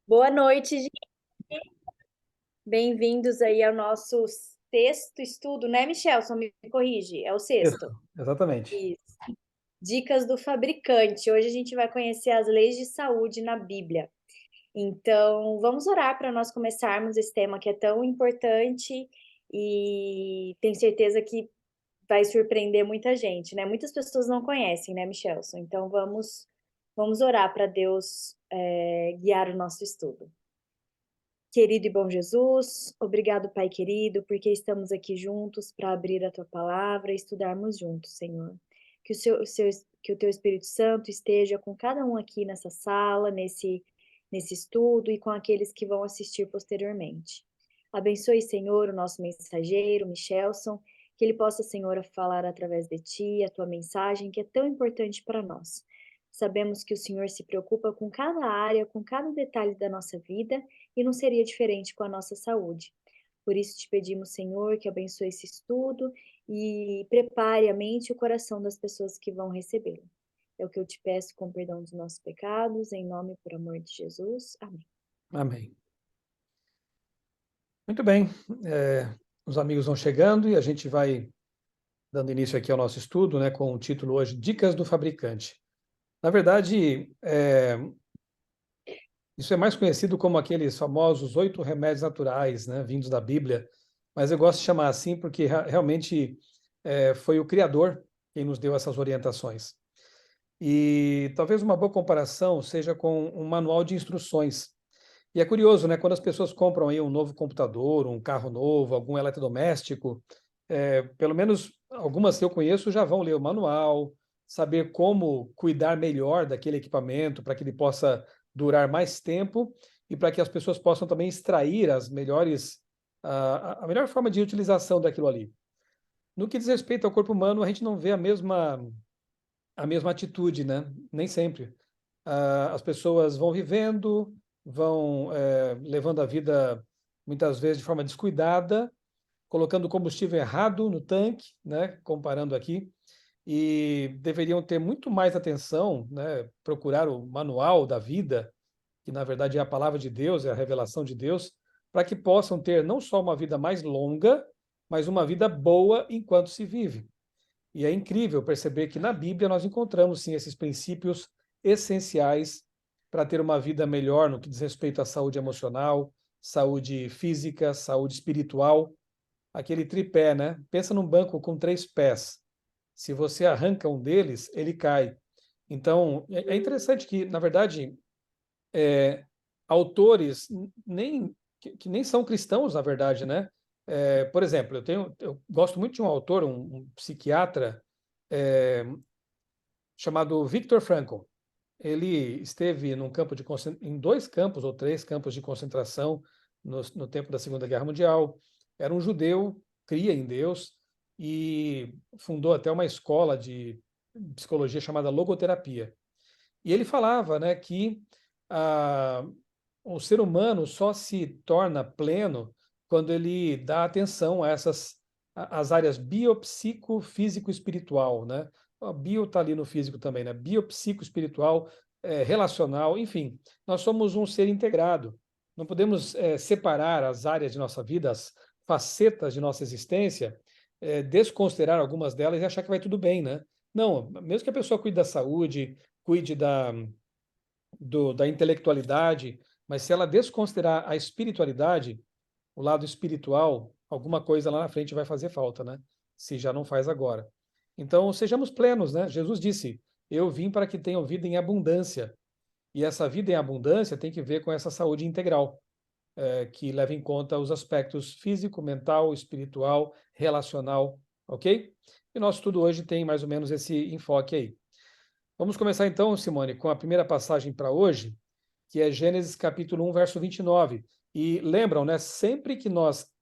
Boa noite, gente. Bem-vindos aí ao nosso sexto estudo, né, Michelson? Me corrige, é o Isso, sexto. exatamente. Isso. Dicas do fabricante. Hoje a gente vai conhecer as leis de saúde na Bíblia. Então, vamos orar para nós começarmos esse tema que é tão importante e tenho certeza que vai surpreender muita gente, né? Muitas pessoas não conhecem, né, Michelson? Então, vamos orar para Deus guiar o nosso estudo. Querido e bom Jesus, obrigado, Pai querido, porque estamos aqui juntos para abrir a tua palavra e estudarmos juntos, Senhor. Que que o teu Espírito Santo esteja com cada um aqui nessa sala, nesse estudo e com aqueles que vão assistir posteriormente. Abençoe, Senhor, o nosso mensageiro, Michelson, que ele possa, Senhor, falar através de ti a tua mensagem que é tão importante para nós. Sabemos que o Senhor se preocupa com cada área, com cada detalhe da nossa vida e não seria diferente com a nossa saúde. Por isso te pedimos, Senhor, que abençoe esse estudo e prepare a mente e o coração das pessoas que vão recebê-lo. É o que eu te peço com perdão dos nossos pecados, em nome e por amor de Jesus. Amém. Amém. Muito bem. Os amigos vão chegando e a gente vai dando início aqui ao nosso estudo, né, com o título hoje Dicas do Fabricante. Na verdade, isso é mais conhecido como aqueles famosos 8 remédios naturais, né, vindos da Bíblia, mas eu gosto de chamar assim porque realmente foi o Criador quem nos deu essas orientações. E talvez uma boa comparação seja com um manual de instruções. E é curioso, né? Quando as pessoas compram aí um novo computador, um carro novo, algum eletrodoméstico, pelo menos algumas que eu conheço já vão ler o manual, saber como cuidar melhor daquele equipamento para que ele possa durar mais tempo e para que as pessoas possam também extrair a melhor forma de utilização daquilo ali. No que diz respeito ao corpo humano, a gente não vê a mesma atitude, né? Nem sempre. As pessoas vão vivendo, vão levando a vida muitas vezes de forma descuidada, colocando combustível errado no tanque, né? Comparando aqui, e deveriam ter muito mais atenção, né? Procurar o manual da vida, que na verdade é a palavra de Deus, é a revelação de Deus, para que possam ter não só uma vida mais longa, mas uma vida boa enquanto se vive. E é incrível perceber que na Bíblia nós encontramos sim esses princípios essenciais para ter uma vida melhor no que diz respeito à saúde emocional, saúde física, saúde espiritual, aquele tripé, né? Pensa num banco com 3 pés. Se você arranca um deles, ele cai. Então, é interessante que, na verdade, autores que nem são cristãos, na verdade, né? Por exemplo, eu gosto muito de um autor, um psiquiatra, é, chamado Viktor Frankl. Ele esteve em 2 campos ou 3 campos de concentração no tempo da Segunda Guerra Mundial. Era um judeu, cria em Deus e fundou até uma escola de psicologia chamada logoterapia. E ele falava, né, que ah, o ser humano só se torna pleno quando ele dá atenção a as áreas biopsico, físico e espiritual, né? O bio está ali no físico também, né? Biopsico, espiritual, relacional, enfim, nós somos um ser integrado. Não podemos separar as áreas de nossa vida, as facetas de nossa existência, desconsiderar algumas delas e achar que vai tudo bem, né? Não, mesmo que a pessoa cuide da saúde, cuide da intelectualidade, mas se ela desconsiderar a espiritualidade, o lado espiritual, alguma coisa lá na frente vai fazer falta, né? Se já não faz agora. Então, sejamos plenos, né? Jesus disse: Eu vim para que tenham vida em abundância. E essa vida em abundância tem que ver com essa saúde integral, que leva em conta os aspectos físico, mental, espiritual, relacional, ok? E nosso estudo hoje tem mais ou menos esse enfoque aí. Vamos começar então, Simone, com a primeira passagem para hoje, que é Gênesis capítulo 1, verso 29. E lembram, né? Sempre que nós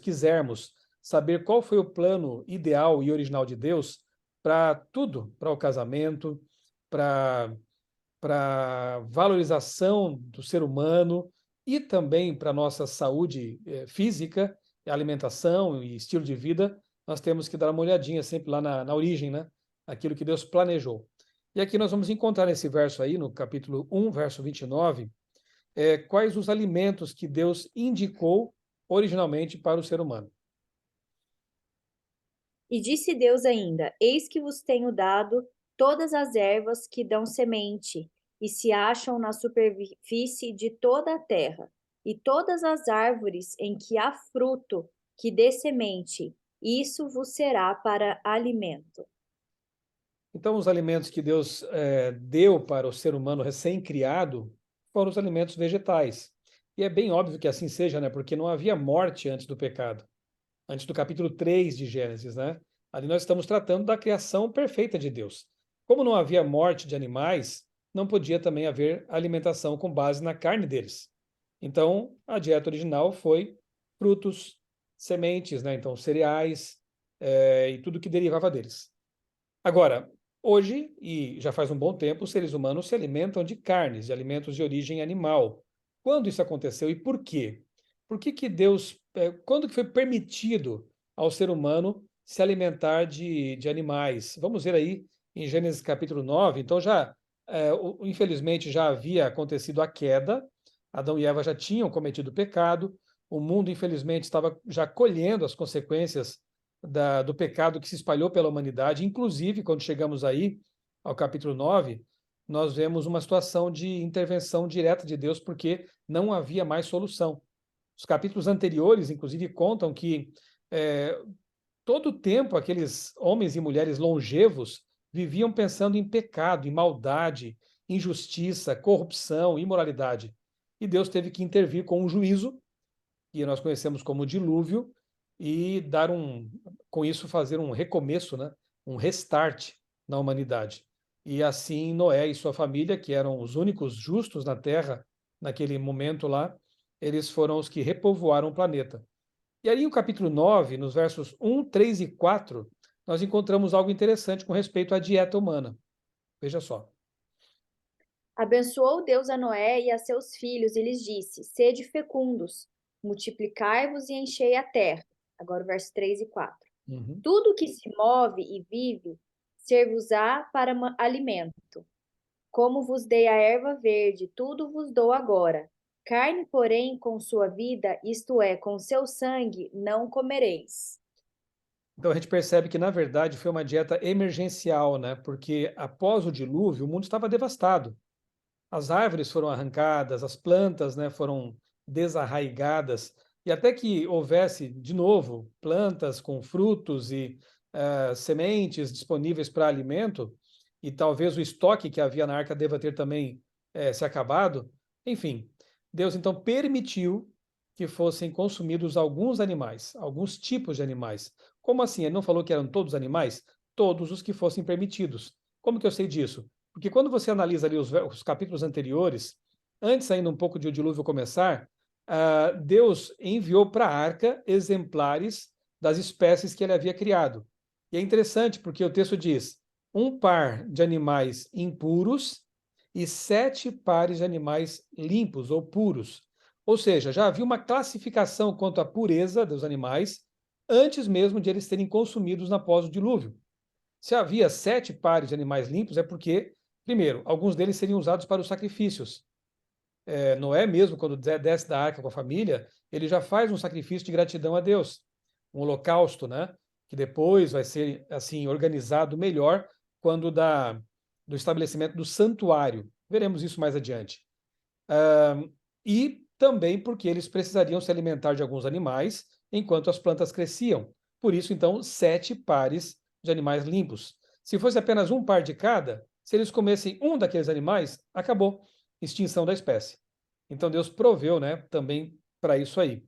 quisermos saber qual foi o plano ideal e original de Deus para tudo, para o casamento, para valorização do ser humano e também para nossa saúde física, alimentação e estilo de vida, nós temos que dar uma olhadinha sempre lá na origem, né? Aquilo que Deus planejou. E aqui nós vamos encontrar nesse verso aí, no capítulo 1, verso 29, quais os alimentos que Deus indicou originalmente para o ser humano. E disse Deus ainda: Eis que vos tenho dado todas as ervas que dão semente e se acham na superfície de toda a terra, e todas as árvores em que há fruto que dê semente, isso vos será para alimento. Então, os alimentos que Deus deu para o ser humano recém-criado foram os alimentos vegetais. E é bem óbvio que assim seja, né? Porque não havia morte antes do pecado, antes do capítulo 3 de Gênesis, né? Ali nós estamos tratando da criação perfeita de Deus. Como não havia morte de animais, não podia também haver alimentação com base na carne deles. Então, a dieta original foi frutos, sementes, né? Então, cereais, e tudo que derivava deles. Agora, hoje, e já faz um bom tempo, os seres humanos se alimentam de carnes, de alimentos de origem animal. Quando isso aconteceu e por quê? Por que que Deus, quando que foi permitido ao ser humano se alimentar de animais? Vamos ver aí em Gênesis capítulo 9. Então infelizmente, já havia acontecido a queda, Adão e Eva já tinham cometido pecado, o mundo, infelizmente, estava já colhendo as consequências do pecado que se espalhou pela humanidade. Inclusive, quando chegamos aí ao capítulo 9, nós vemos uma situação de intervenção direta de Deus, porque não havia mais solução. Os capítulos anteriores, inclusive, contam que todo o tempo aqueles homens e mulheres longevos viviam pensando em pecado, em maldade, injustiça, corrupção, imoralidade. E Deus teve que intervir com um juízo, que nós conhecemos como dilúvio, e com isso fazer um recomeço, né? Um restart na humanidade. E assim Noé e sua família, que eram os únicos justos na Terra naquele momento lá, eles foram os que repovoaram o planeta. E aí, no capítulo 9, nos versos 1, 3 e 4, nós encontramos algo interessante com respeito à dieta humana. Veja só. Abençoou Deus a Noé e a seus filhos e lhes disse: Sede fecundos, multiplicai-vos e enchei a terra. Agora o verso 3 e 4. Uhum. Tudo que se move e vive, ser-vos-á para alimento. Como vos dei a erva verde, tudo vos dou agora. Carne, porém, com sua vida, isto é, com seu sangue, não comereis. Então a gente percebe que, na verdade, foi uma dieta emergencial, né? Porque após o dilúvio, o mundo estava devastado. As árvores foram arrancadas, as plantas, né, foram desarraigadas, e até que houvesse, de novo, plantas com frutos e sementes disponíveis para alimento, e talvez o estoque que havia na arca deva ter também se acabado. Enfim, Deus então permitiu que fossem consumidos alguns animais, alguns tipos de animais. Como assim? Ele não falou que eram todos animais? Todos os que fossem permitidos. Como que eu sei disso? Porque quando você analisa ali os capítulos anteriores, antes ainda um pouco de o dilúvio começar, Deus enviou para a arca exemplares das espécies que ele havia criado. E é interessante porque o texto diz: um par de animais impuros e 7 pares de animais limpos ou puros. Ou seja, já havia uma classificação quanto à pureza dos animais antes mesmo de eles serem consumidos após o dilúvio. Se havia 7 pares de animais limpos, é porque, primeiro, alguns deles seriam usados para os sacrifícios. Noé mesmo, quando desce da arca com a família, ele já faz um sacrifício de gratidão a Deus, um holocausto, né? Que depois vai ser assim organizado melhor quando do estabelecimento do santuário. Veremos isso mais adiante. E também porque eles precisariam se alimentar de alguns animais enquanto as plantas cresciam. Por isso, então, 7 pares de animais limpos. Se fosse apenas um par de cada, se eles comessem um daqueles animais, acabou. Extinção da espécie. Então Deus proveu, né, também para isso aí.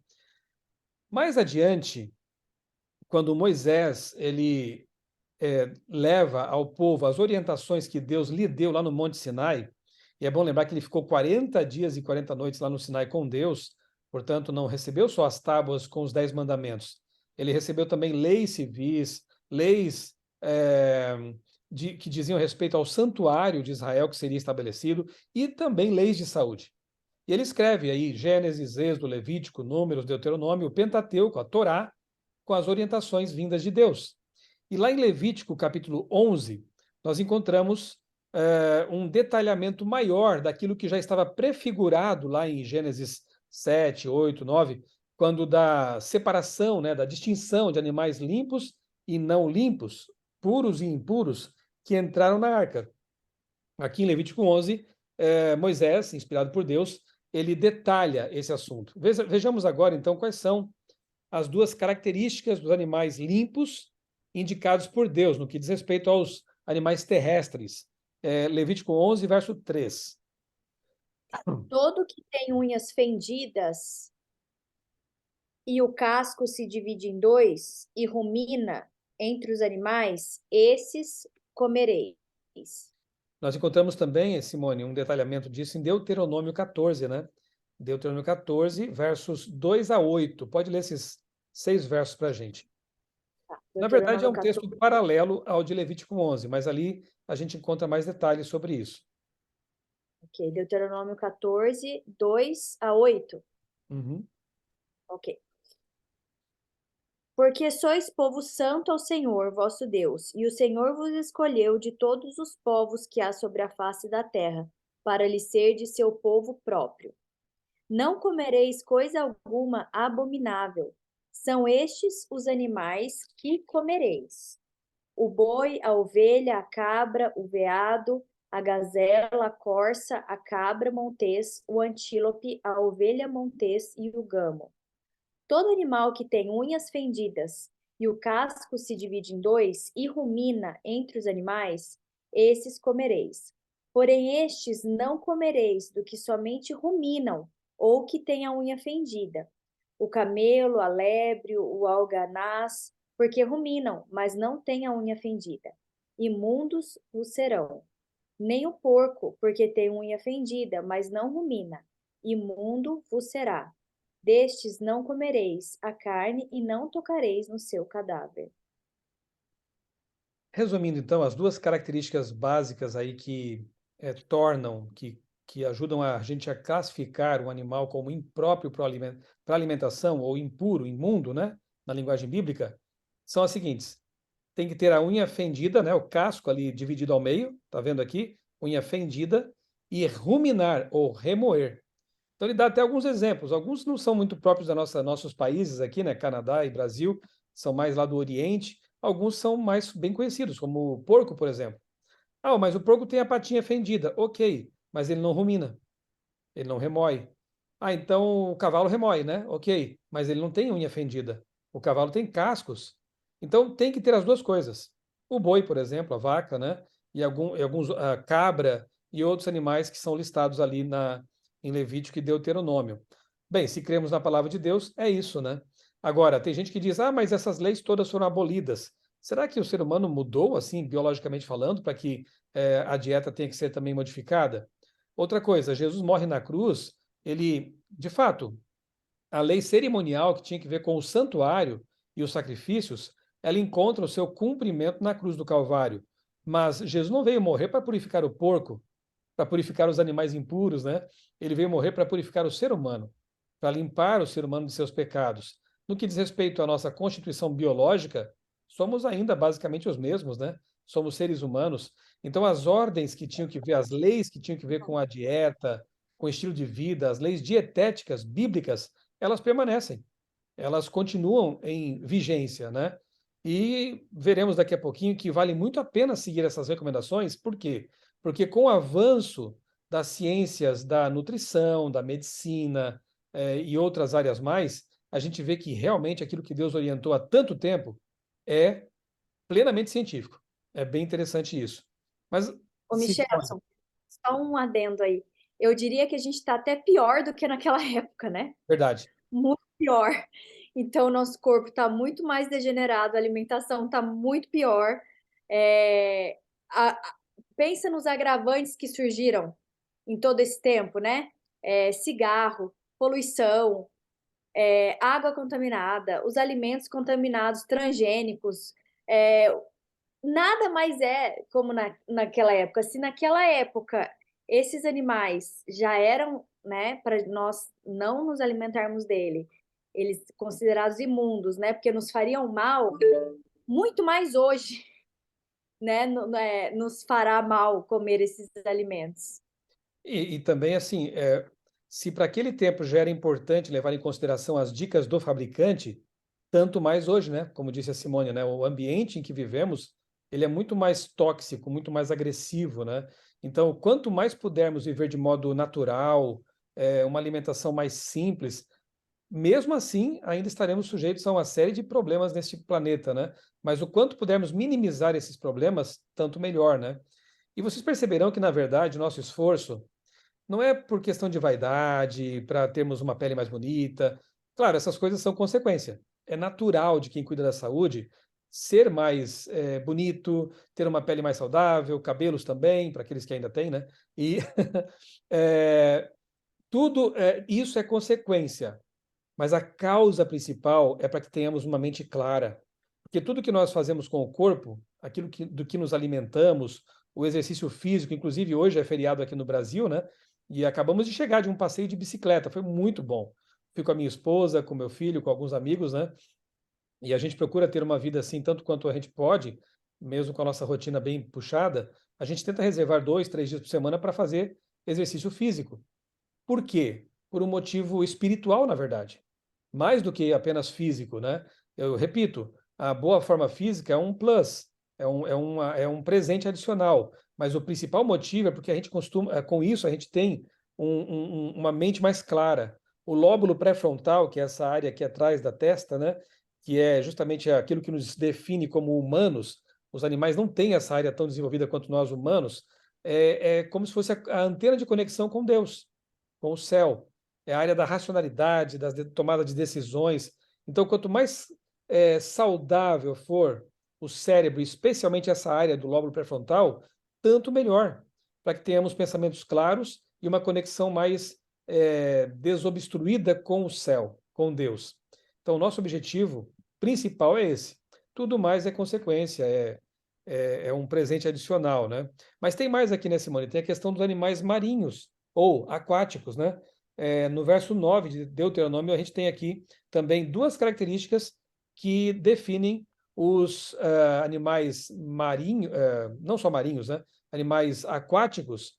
Mais adiante, quando Moisés ele leva ao povo as orientações que Deus lhe deu lá no Monte Sinai, e é bom lembrar que ele ficou 40 dias e 40 noites lá no Sinai com Deus, portanto, não recebeu só as tábuas com os 10 mandamentos, ele recebeu também leis civis, leis que diziam respeito ao santuário de Israel que seria estabelecido, e também leis de saúde. E ele escreve aí Gênesis, Êxodo, Levítico, Números, Deuteronômio, o Pentateuco, a Torá, com as orientações vindas de Deus. E lá em Levítico, capítulo 11, nós encontramos um detalhamento maior daquilo que já estava prefigurado lá em Gênesis 7, 8, 9, quando da separação, né, da distinção de animais limpos e não limpos, puros e impuros, que entraram na arca. Aqui em Levítico 11, Moisés, inspirado por Deus, ele detalha esse assunto. Vejamos agora, então, quais são as duas características dos animais limpos indicados por Deus, no que diz respeito aos animais terrestres. Levítico 11, verso 3. Todo que tem unhas fendidas e o casco se divide em dois e rumina entre os animais, esses comereis. Nós encontramos também, Simone, um detalhamento disso em Deuteronômio 14, né? Deuteronômio 14, versos 2 a 8. Pode ler esses 6 versos para a gente. Tá. Na verdade, é Deuteronômio um texto 14. paralelo ao de Levítico 11, mas ali a gente encontra mais detalhes sobre isso. Ok, Deuteronômio 14, 2 a 8. Uhum. Ok. Porque sois povo santo ao Senhor, vosso Deus, e o Senhor vos escolheu de todos os povos que há sobre a face da terra, para lhe ser de seu povo próprio. Não comereis coisa alguma abominável. São estes os animais que comereis: o boi, a ovelha, a cabra, o veado, a gazela, a corça, a cabra montês, o antílope, a ovelha montês e o gamo. Todo animal que tem unhas fendidas e o casco se divide em dois e rumina entre os animais, esses comereis. Porém, estes não comereis do que somente ruminam ou que tem a unha fendida: o camelo, a lebre, o alganaz, porque ruminam, mas não têm a unha fendida. Imundos vos serão. Nem o porco, porque tem unha fendida, mas não rumina. Imundo vos será. Destes não comereis a carne e não tocareis no seu cadáver. Resumindo, então, as duas características básicas aí que tornam, que ajudam a gente a classificar um animal como impróprio para alimentação ou impuro, imundo, né, na linguagem bíblica, são as seguintes. Tem que ter a unha fendida, né, o casco ali dividido ao meio, tá vendo aqui? Unha fendida e ruminar ou remoer. Então ele dá até alguns exemplos. Alguns não são muito próprios da nossos países aqui, né, Canadá e Brasil, são mais lá do Oriente. Alguns são mais bem conhecidos, como o porco, por exemplo. Ah, mas o porco tem a patinha fendida. Ok, mas ele não rumina, ele não remói. Ah, então o cavalo remói, né? Ok, mas ele não tem unha fendida. O cavalo tem cascos. Então tem que ter as duas coisas. O boi, por exemplo, a vaca, né? E alguns a cabra e outros animais que são listados ali em Levítico e Deuteronômio. Bem, se cremos na palavra de Deus, é isso, né? Agora, tem gente que diz, ah, mas essas leis todas foram abolidas. Será que o ser humano mudou, assim, biologicamente falando, para que a dieta tenha que ser também modificada? Outra coisa, Jesus morre na cruz, ele, de fato, a lei cerimonial que tinha que ver com o santuário e os sacrifícios, ela encontra o seu cumprimento na cruz do Calvário. Mas Jesus não veio morrer para purificar o porco, para purificar os animais impuros, né? Ele veio morrer para purificar o ser humano, para limpar o ser humano de seus pecados. No que diz respeito à nossa constituição biológica, somos ainda basicamente os mesmos, né? Somos seres humanos. Então, as ordens que tinham que ver, as leis que tinham que ver com a dieta, com o estilo de vida, as leis dietéticas bíblicas, elas permanecem, elas continuam em vigência, né? E veremos daqui a pouquinho que vale muito a pena seguir essas recomendações, por quê? Porque com o avanço das ciências da nutrição, da medicina e outras áreas mais, a gente vê que realmente aquilo que Deus orientou há tanto tempo é plenamente científico. É bem interessante isso. Mas, Ô, Simone, Michelson, só um adendo aí. Eu diria que a gente está até pior do que naquela época, né? verdade. Muito pior. Então, nosso corpo está muito mais degenerado, a alimentação está muito pior. É, pensa nos agravantes que surgiram em todo esse tempo, né? Cigarro, poluição, água contaminada, os alimentos contaminados, transgênicos. é, Nada mais é como naquela época. Se naquela época esses animais já eram, né, para nós não nos alimentarmos dele, eles considerados imundos, né, porque nos fariam mal, muito mais hoje. né, nos fará mal comer esses alimentos. E também, assim, se para aquele tempo já era importante levar em consideração as dicas do fabricante, tanto mais hoje, né? Como disse a Simone, né? O ambiente em que vivemos, ele é muito mais tóxico, muito mais agressivo, né? Então, quanto mais pudermos viver de modo natural, uma alimentação mais simples, mesmo assim, ainda estaremos sujeitos a uma série de problemas neste planeta, né? Mas o quanto pudermos minimizar esses problemas, tanto melhor, né? E vocês perceberão que, na verdade, o nosso esforço não é por questão de vaidade, para termos uma pele mais bonita. Claro, essas coisas são consequência. É natural de quem cuida da saúde ser mais bonito, ter uma pele mais saudável, cabelos também, para aqueles que ainda têm, né? E eh, tudo isso é consequência, mas a causa principal é para que tenhamos uma mente clara. Porque tudo que nós fazemos com o corpo, do que nos alimentamos, o exercício físico, inclusive hoje é feriado aqui no Brasil, né? E acabamos de chegar de um passeio de bicicleta, foi muito bom. Fui com a minha esposa, com meu filho, com alguns amigos, né? E a gente procura ter uma vida assim, tanto quanto a gente pode, mesmo com a nossa rotina bem puxada, a gente tenta reservar 2, 3 dias por semana para fazer exercício físico. Por quê? Por um motivo espiritual, na verdade, mais do que apenas físico, né? Eu repito, a boa forma física é um plus, é um presente adicional, mas o principal motivo é porque a gente costuma, com isso, a gente tem uma mente mais clara. O lóbulo pré-frontal, que é essa área aqui atrás da testa, né? Que é justamente aquilo que nos define como humanos, os animais não têm essa área tão desenvolvida quanto nós humanos, é como se fosse a antena de conexão com Deus, com o céu. É a área da racionalidade, tomada de decisões. Então, quanto mais saudável for o cérebro, especialmente essa área do lóbulo pré-frontal, tanto melhor, para que tenhamos pensamentos claros e uma conexão mais desobstruída com o céu, com Deus. Então, o nosso objetivo principal é esse. Tudo mais é consequência, é um presente adicional, né? Mas tem mais aqui, né, Simone? Tem a questão dos animais marinhos ou aquáticos, né? No verso 9 de Deuteronômio, a gente tem aqui também duas características que definem os animais marinhos, não só marinhos, né? Animais aquáticos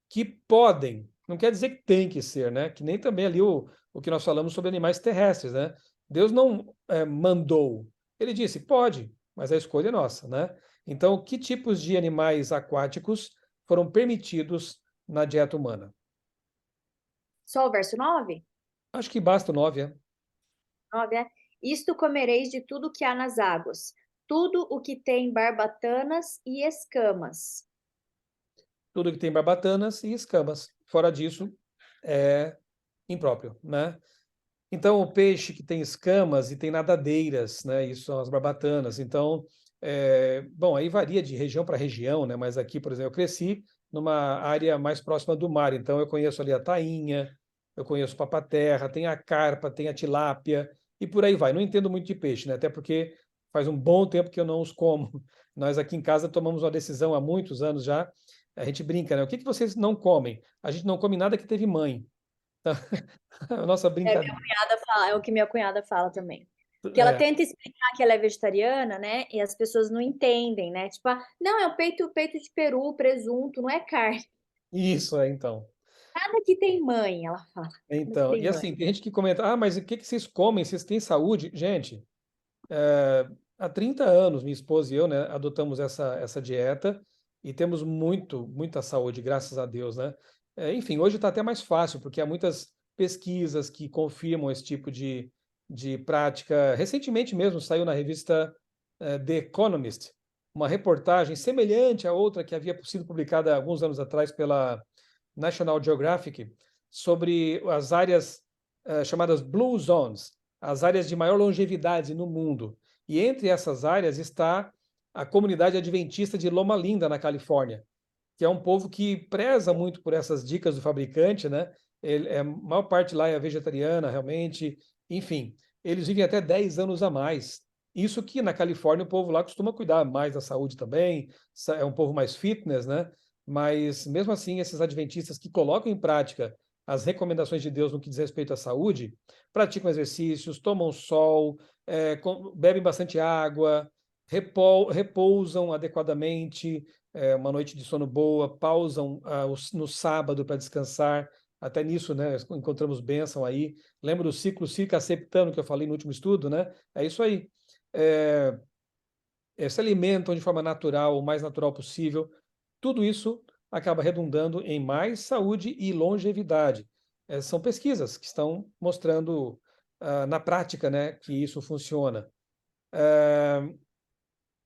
que podem, não quer dizer que tem que ser, né? Que nem também ali o que nós falamos sobre animais terrestres, né? Deus não mandou, ele disse, pode, mas a escolha é nossa, né? Então, que tipos de animais aquáticos foram permitidos na dieta humana? Só o verso 9? Acho que basta o 9, é. 9 é: Isto comereis de tudo que há nas águas, tudo o que tem barbatanas e escamas. Tudo que tem barbatanas e escamas. Fora disso, é impróprio, né? Então, o peixe que tem escamas e tem nadadeiras, né? Isso são as barbatanas. Então, bom, aí varia de região para região, né? Mas aqui, por exemplo, eu cresci numa área mais próxima do mar, então eu conheço ali a tainha, eu conheço o papaterra, tem a carpa, tem a tilápia e por aí vai. Não entendo muito de peixe, né? Até porque faz um bom tempo que eu não os como. Nós aqui em casa tomamos uma decisão há muitos anos já. A gente brinca, né? O que que vocês não comem? A gente não come nada que teve mãe. A nossa brincadeira. É o que minha cunhada fala também. Que ela tenta explicar que ela é vegetariana, né? E as pessoas não entendem, né? Tipo, não, é o peito de peru, presunto, não é carne. Isso, então. Nada que tem mãe, ela fala. Nada que Então, tem e mãe. assim, tem gente que comenta, mas o que que vocês comem? Vocês têm saúde? Gente, há 30 anos, minha esposa e eu, né, adotamos essa dieta e temos muita saúde, graças a Deus, né? Enfim, hoje está até mais fácil, porque há muitas pesquisas que confirmam esse tipo de prática. Recentemente mesmo saiu na revista The Economist uma reportagem semelhante à outra que havia sido publicada alguns anos atrás pela National Geographic sobre as áreas chamadas Blue Zones, as áreas de maior longevidade no mundo. E entre essas áreas está a comunidade adventista de Loma Linda, na Califórnia, que é um povo que preza muito por essas dicas do fabricante, né? A maior parte lá é vegetariana, realmente. Enfim, eles vivem até 10 anos a mais. Isso que na Califórnia o povo lá costuma cuidar mais da saúde também, é um povo mais fitness, né? Mas mesmo assim, esses adventistas que colocam em prática as recomendações de Deus no que diz respeito à saúde, praticam exercícios, tomam sol, bebem bastante água, repousam adequadamente, uma noite de sono boa, pausam no sábado para descansar. Até nisso, né, encontramos bênção aí. Lembra do ciclo circaseptano que eu falei no último estudo, né? É isso aí. É, se alimentam de forma natural, o mais natural possível. Tudo isso acaba redundando em mais saúde e longevidade. São pesquisas que estão mostrando na prática, né, que isso funciona.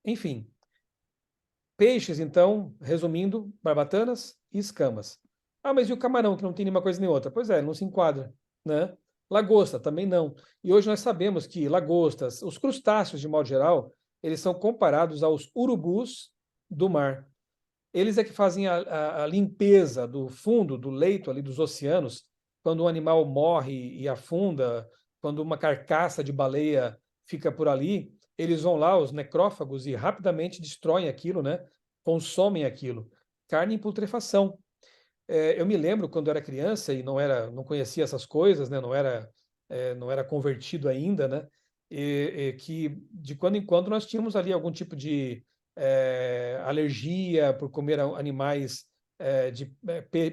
Enfim, peixes, então, resumindo, barbatanas e escamas. Ah, mas e o camarão, que não tem nenhuma coisa nem outra? Pois é, não se enquadra, né? Lagosta também não. E hoje nós sabemos que lagostas, os crustáceos de modo geral, eles são comparados aos urubus do mar. Eles é que fazem a limpeza do fundo, do leito ali dos oceanos, quando um animal morre e afunda, quando uma carcaça de baleia fica por ali, eles vão lá, os necrófagos, e rapidamente destroem aquilo, né? Consomem aquilo. Carne em putrefação. Eu me lembro quando eu era criança e não conhecia essas coisas, né? Não era convertido ainda, né? Que de quando em quando nós tínhamos ali algum tipo de alergia por comer animais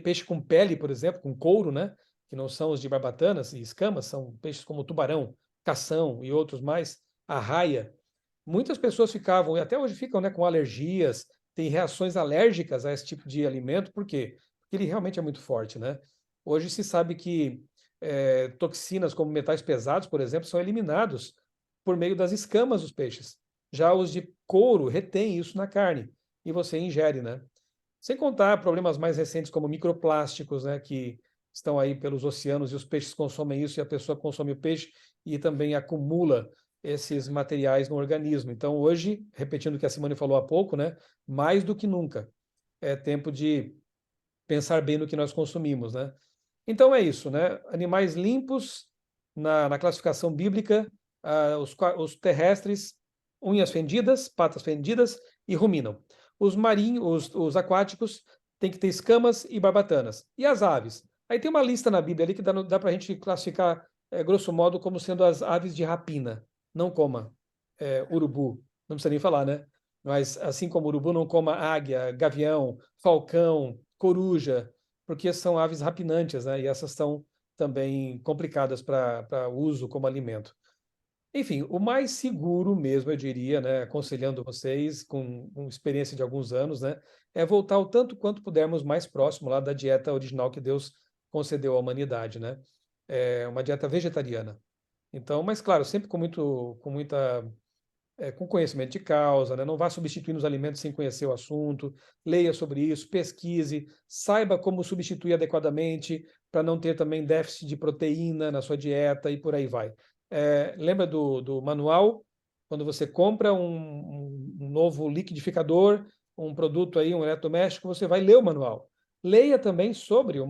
peixe com pele, por exemplo, com couro, né? Que não são os de barbatanas e escamas, são peixes como tubarão, cação e outros mais, arraia. Muitas pessoas ficavam, e até hoje ficam, né, com alergias, têm reações alérgicas a esse tipo de alimento, por quê? Porque ele realmente é muito forte, né? Hoje se sabe que toxinas como metais pesados, por exemplo, são eliminados por meio das escamas dos peixes. Já os de couro retêm isso na carne e você ingere, né? Sem contar problemas mais recentes como microplásticos, né, que estão aí pelos oceanos e os peixes consomem isso e a pessoa consome o peixe e também acumula esses materiais no organismo. Então, hoje, repetindo o que a Simone falou há pouco, né, mais do que nunca, é tempo de pensar bem no que nós consumimos, né? Então é isso, né? Animais limpos na classificação bíblica, os terrestres, unhas fendidas, patas fendidas e ruminam. Os marinhos, os aquáticos, têm que ter escamas e barbatanas. E as aves? Aí tem uma lista na Bíblia ali que dá para a gente classificar, grosso modo, como sendo as aves de rapina. Não coma urubu, não precisa nem falar, né? Mas assim como urubu, não coma águia, gavião, falcão, coruja, porque são aves rapinantes, né? E essas são também complicadas para uso como alimento. Enfim, o mais seguro mesmo, eu diria, né, aconselhando vocês com experiência de alguns anos, né, é voltar o tanto quanto pudermos mais próximo lá da dieta original que Deus concedeu à humanidade, né? É uma dieta vegetariana. Então, mas claro, sempre com conhecimento de causa, né? Não vá substituindo os alimentos sem conhecer o assunto, leia sobre isso, pesquise, saiba como substituir adequadamente para não ter também déficit de proteína na sua dieta e por aí vai. Lembra do manual? Quando você compra um novo liquidificador, um produto aí, um eletrodoméstico, você vai ler o manual. Leia também sobre o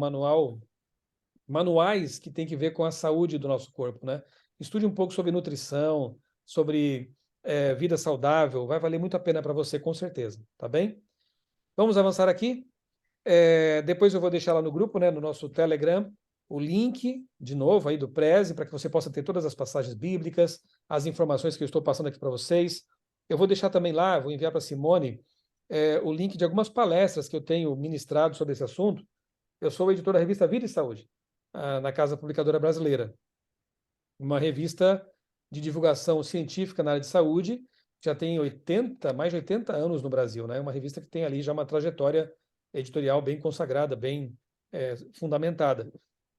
manuais que tem que ver com a saúde do nosso corpo, né? Estude um pouco sobre nutrição, sobre vida saudável, vai valer muito a pena para você, com certeza, tá bem? Vamos avançar aqui. Depois eu vou deixar lá no grupo, né, no nosso Telegram, o link, de novo, aí do Preze, para que você possa ter todas as passagens bíblicas, as informações que eu estou passando aqui para vocês. Eu vou deixar também lá, vou enviar para a Simone, o link de algumas palestras que eu tenho ministrado sobre esse assunto. Eu sou o editor da revista Vida e Saúde, na Casa Publicadora Brasileira, uma revista de divulgação científica na área de saúde, já tem mais de 80 anos no Brasil, né? Uma revista que tem ali já uma trajetória editorial bem consagrada, bem fundamentada.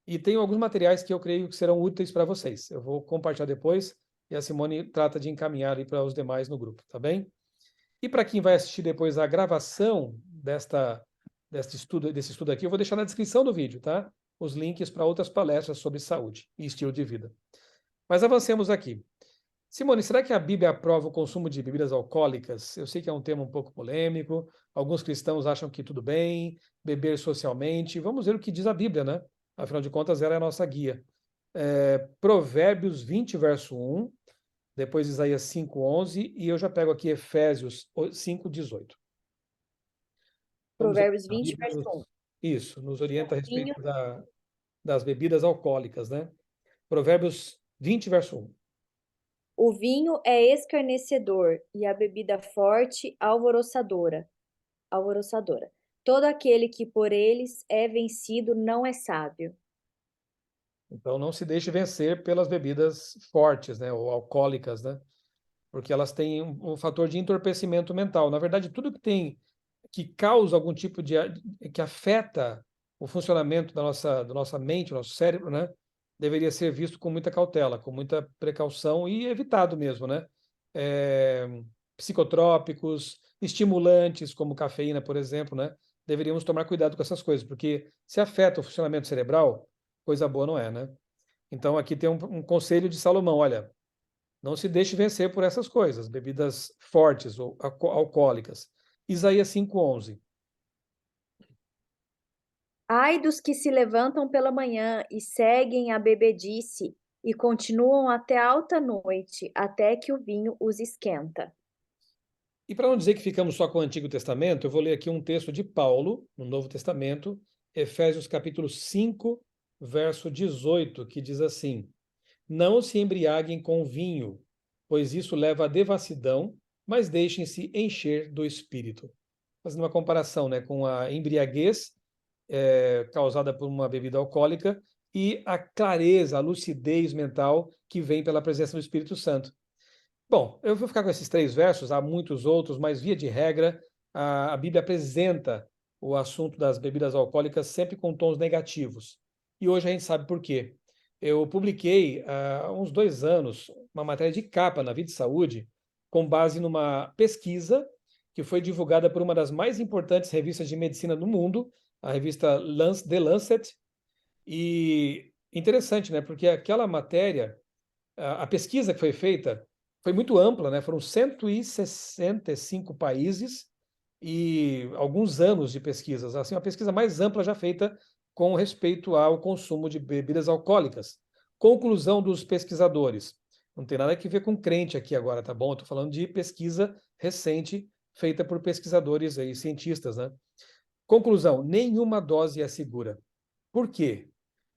E tem alguns materiais que eu creio que serão úteis para vocês. Eu vou compartilhar depois e a Simone trata de encaminhar ali para os demais no grupo, tá bem? E para quem vai assistir depois a gravação desse estudo aqui, eu vou deixar na descrição do vídeo, tá? Os links para outras palestras sobre saúde e estilo de vida. Mas avancemos aqui. Simone, será que a Bíblia aprova o consumo de bebidas alcoólicas? Eu sei que é um tema um pouco polêmico, alguns cristãos acham que tudo bem, beber socialmente. Vamos ver o que diz a Bíblia, né? Afinal de contas, ela é a nossa guia. Provérbios 20, verso 1, depois Isaías 5:11, e eu já pego aqui Efésios 5:18. Vamos ver o Provérbios que a 20, Bíblia verso 1. nos orienta a Vinho, respeito das bebidas alcoólicas, né? Provérbios 20, verso 1. O vinho é escarnecedor e a bebida forte alvoroçadora. Alvoroçadora. Todo aquele que por eles é vencido não é sábio. Então não se deixe vencer pelas bebidas fortes, né, ou alcoólicas, né? Porque elas têm um fator de entorpecimento mental. Na verdade, tudo que causa algum tipo que afeta o funcionamento da nossa mente, do nosso cérebro, né, deveria ser visto com muita cautela, com muita precaução e evitado mesmo, né? É, psicotrópicos, estimulantes, como cafeína, por exemplo, né? Deveríamos tomar cuidado com essas coisas, porque se afeta o funcionamento cerebral, coisa boa não é, né? Então aqui tem um conselho de Salomão, olha, não se deixe vencer por essas coisas, bebidas fortes ou alcoólicas. Isaías 5:11. Ai dos que se levantam pela manhã e seguem a bebedice e continuam até alta noite, até que o vinho os esquenta. E para não dizer que ficamos só com o Antigo Testamento, eu vou ler aqui um texto de Paulo, no Novo Testamento, Efésios capítulo 5, verso 18, que diz assim: Não se embriaguem com vinho, pois isso leva à devassidão, mas deixem-se encher do Espírito. Fazendo uma comparação, né, com a embriaguez causada por uma bebida alcoólica e a clareza, a lucidez mental que vem pela presença do Espírito Santo. Bom, eu vou ficar com esses três versos, há muitos outros, mas via de regra, a Bíblia apresenta o assunto das bebidas alcoólicas sempre com tons negativos. E hoje a gente sabe por quê. Eu publiquei há uns 2 anos uma matéria de capa na Vida e Saúde, com base numa pesquisa que foi divulgada por uma das mais importantes revistas de medicina do mundo, a revista The Lancet. E interessante, né? Porque aquela matéria, a pesquisa que foi feita foi muito ampla, né? Foram 165 países e alguns anos de pesquisas, assim, a pesquisa mais ampla já feita com respeito ao consumo de bebidas alcoólicas. Conclusão dos pesquisadores. Não tem nada a ver com crente aqui agora, tá bom? Eu estou falando de pesquisa recente feita por pesquisadores e cientistas, né? Conclusão: nenhuma dose é segura. Por quê?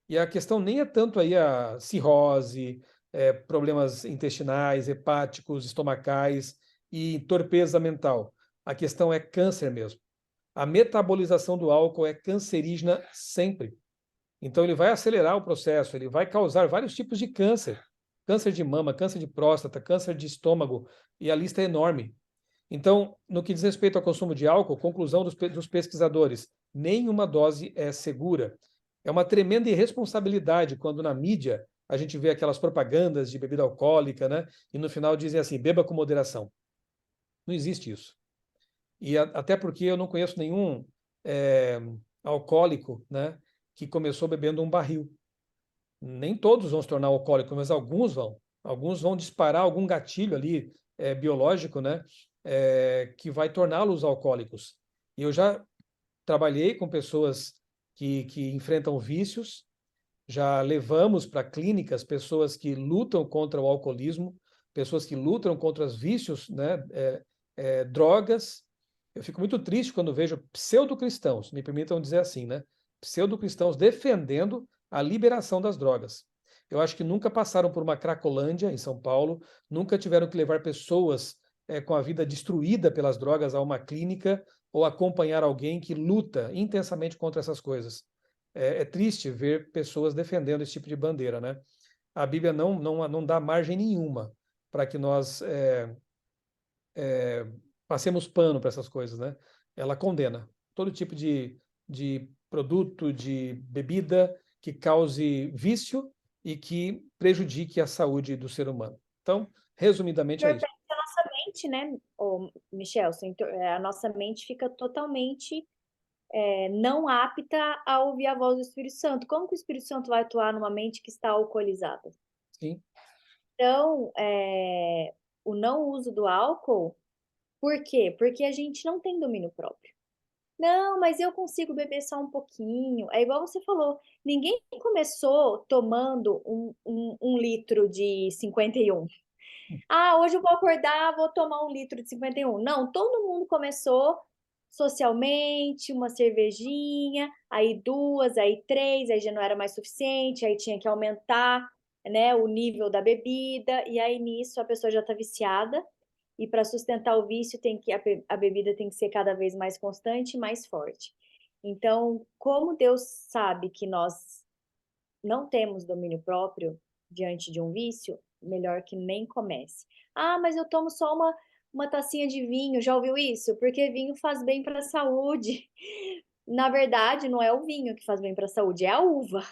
E a questão nem é tanto aí a cirrose, problemas intestinais, hepáticos, estomacais e torpeza mental. A questão é câncer mesmo. A metabolização do álcool é cancerígena sempre. Então ele vai acelerar o processo, ele vai causar vários tipos de câncer. Câncer de mama, câncer de próstata, câncer de estômago, e a lista é enorme. Então, no que diz respeito ao consumo de álcool, conclusão dos pesquisadores, nenhuma dose é segura. É uma tremenda irresponsabilidade quando na mídia a gente vê aquelas propagandas de bebida alcoólica, né? E no final dizem assim, beba com moderação. Não existe isso. E até porque eu não conheço nenhum é, alcoólico, né, que começou bebendo um barril. Nem todos vão se tornar alcoólicos, mas alguns vão. Alguns vão disparar algum gatilho ali biológico, né, que vai torná-los alcoólicos. E eu já trabalhei com pessoas que enfrentam vícios, já levamos para clínicas pessoas que lutam contra o alcoolismo, pessoas que lutam contra os vícios, né, drogas. Eu fico muito triste quando vejo pseudo-cristãos, me permitam dizer assim, né, pseudo-cristãos defendendo a liberação das drogas. Eu acho que nunca passaram por uma Cracolândia em São Paulo, nunca tiveram que levar pessoas com a vida destruída pelas drogas a uma clínica ou acompanhar alguém que luta intensamente contra essas coisas. É triste ver pessoas defendendo esse tipo de bandeira, né? A Bíblia não dá margem nenhuma para que nós passemos pano para essas coisas, né? Ela condena todo tipo de produto, de bebida que cause vício e que prejudique a saúde do ser humano. Então, resumidamente é isso. Entorpece a nossa mente, né, Michelson? A nossa mente fica totalmente não apta a ouvir a voz do Espírito Santo. Como que o Espírito Santo vai atuar numa mente que está alcoolizada? Sim, Então, o não uso do álcool, por quê? Porque a gente não tem domínio próprio. Não, mas eu consigo beber só um pouquinho. É igual você falou, ninguém começou tomando um litro de 51. Ah, hoje eu vou acordar, vou tomar um litro de 51. Não, todo mundo começou socialmente, uma cervejinha, aí duas, aí três, aí já não era mais suficiente, aí tinha que aumentar. né, o nível da bebida, e aí nisso a pessoa já está viciada, e para sustentar o vício a bebida tem que ser cada vez mais constante e mais forte. Então, como Deus sabe que nós não temos domínio próprio diante de um vício, melhor que nem comece. Ah, mas eu tomo só uma tacinha de vinho, já ouviu isso? Porque vinho faz bem para a saúde. Na verdade, não é o vinho que faz bem para a saúde, é a uva.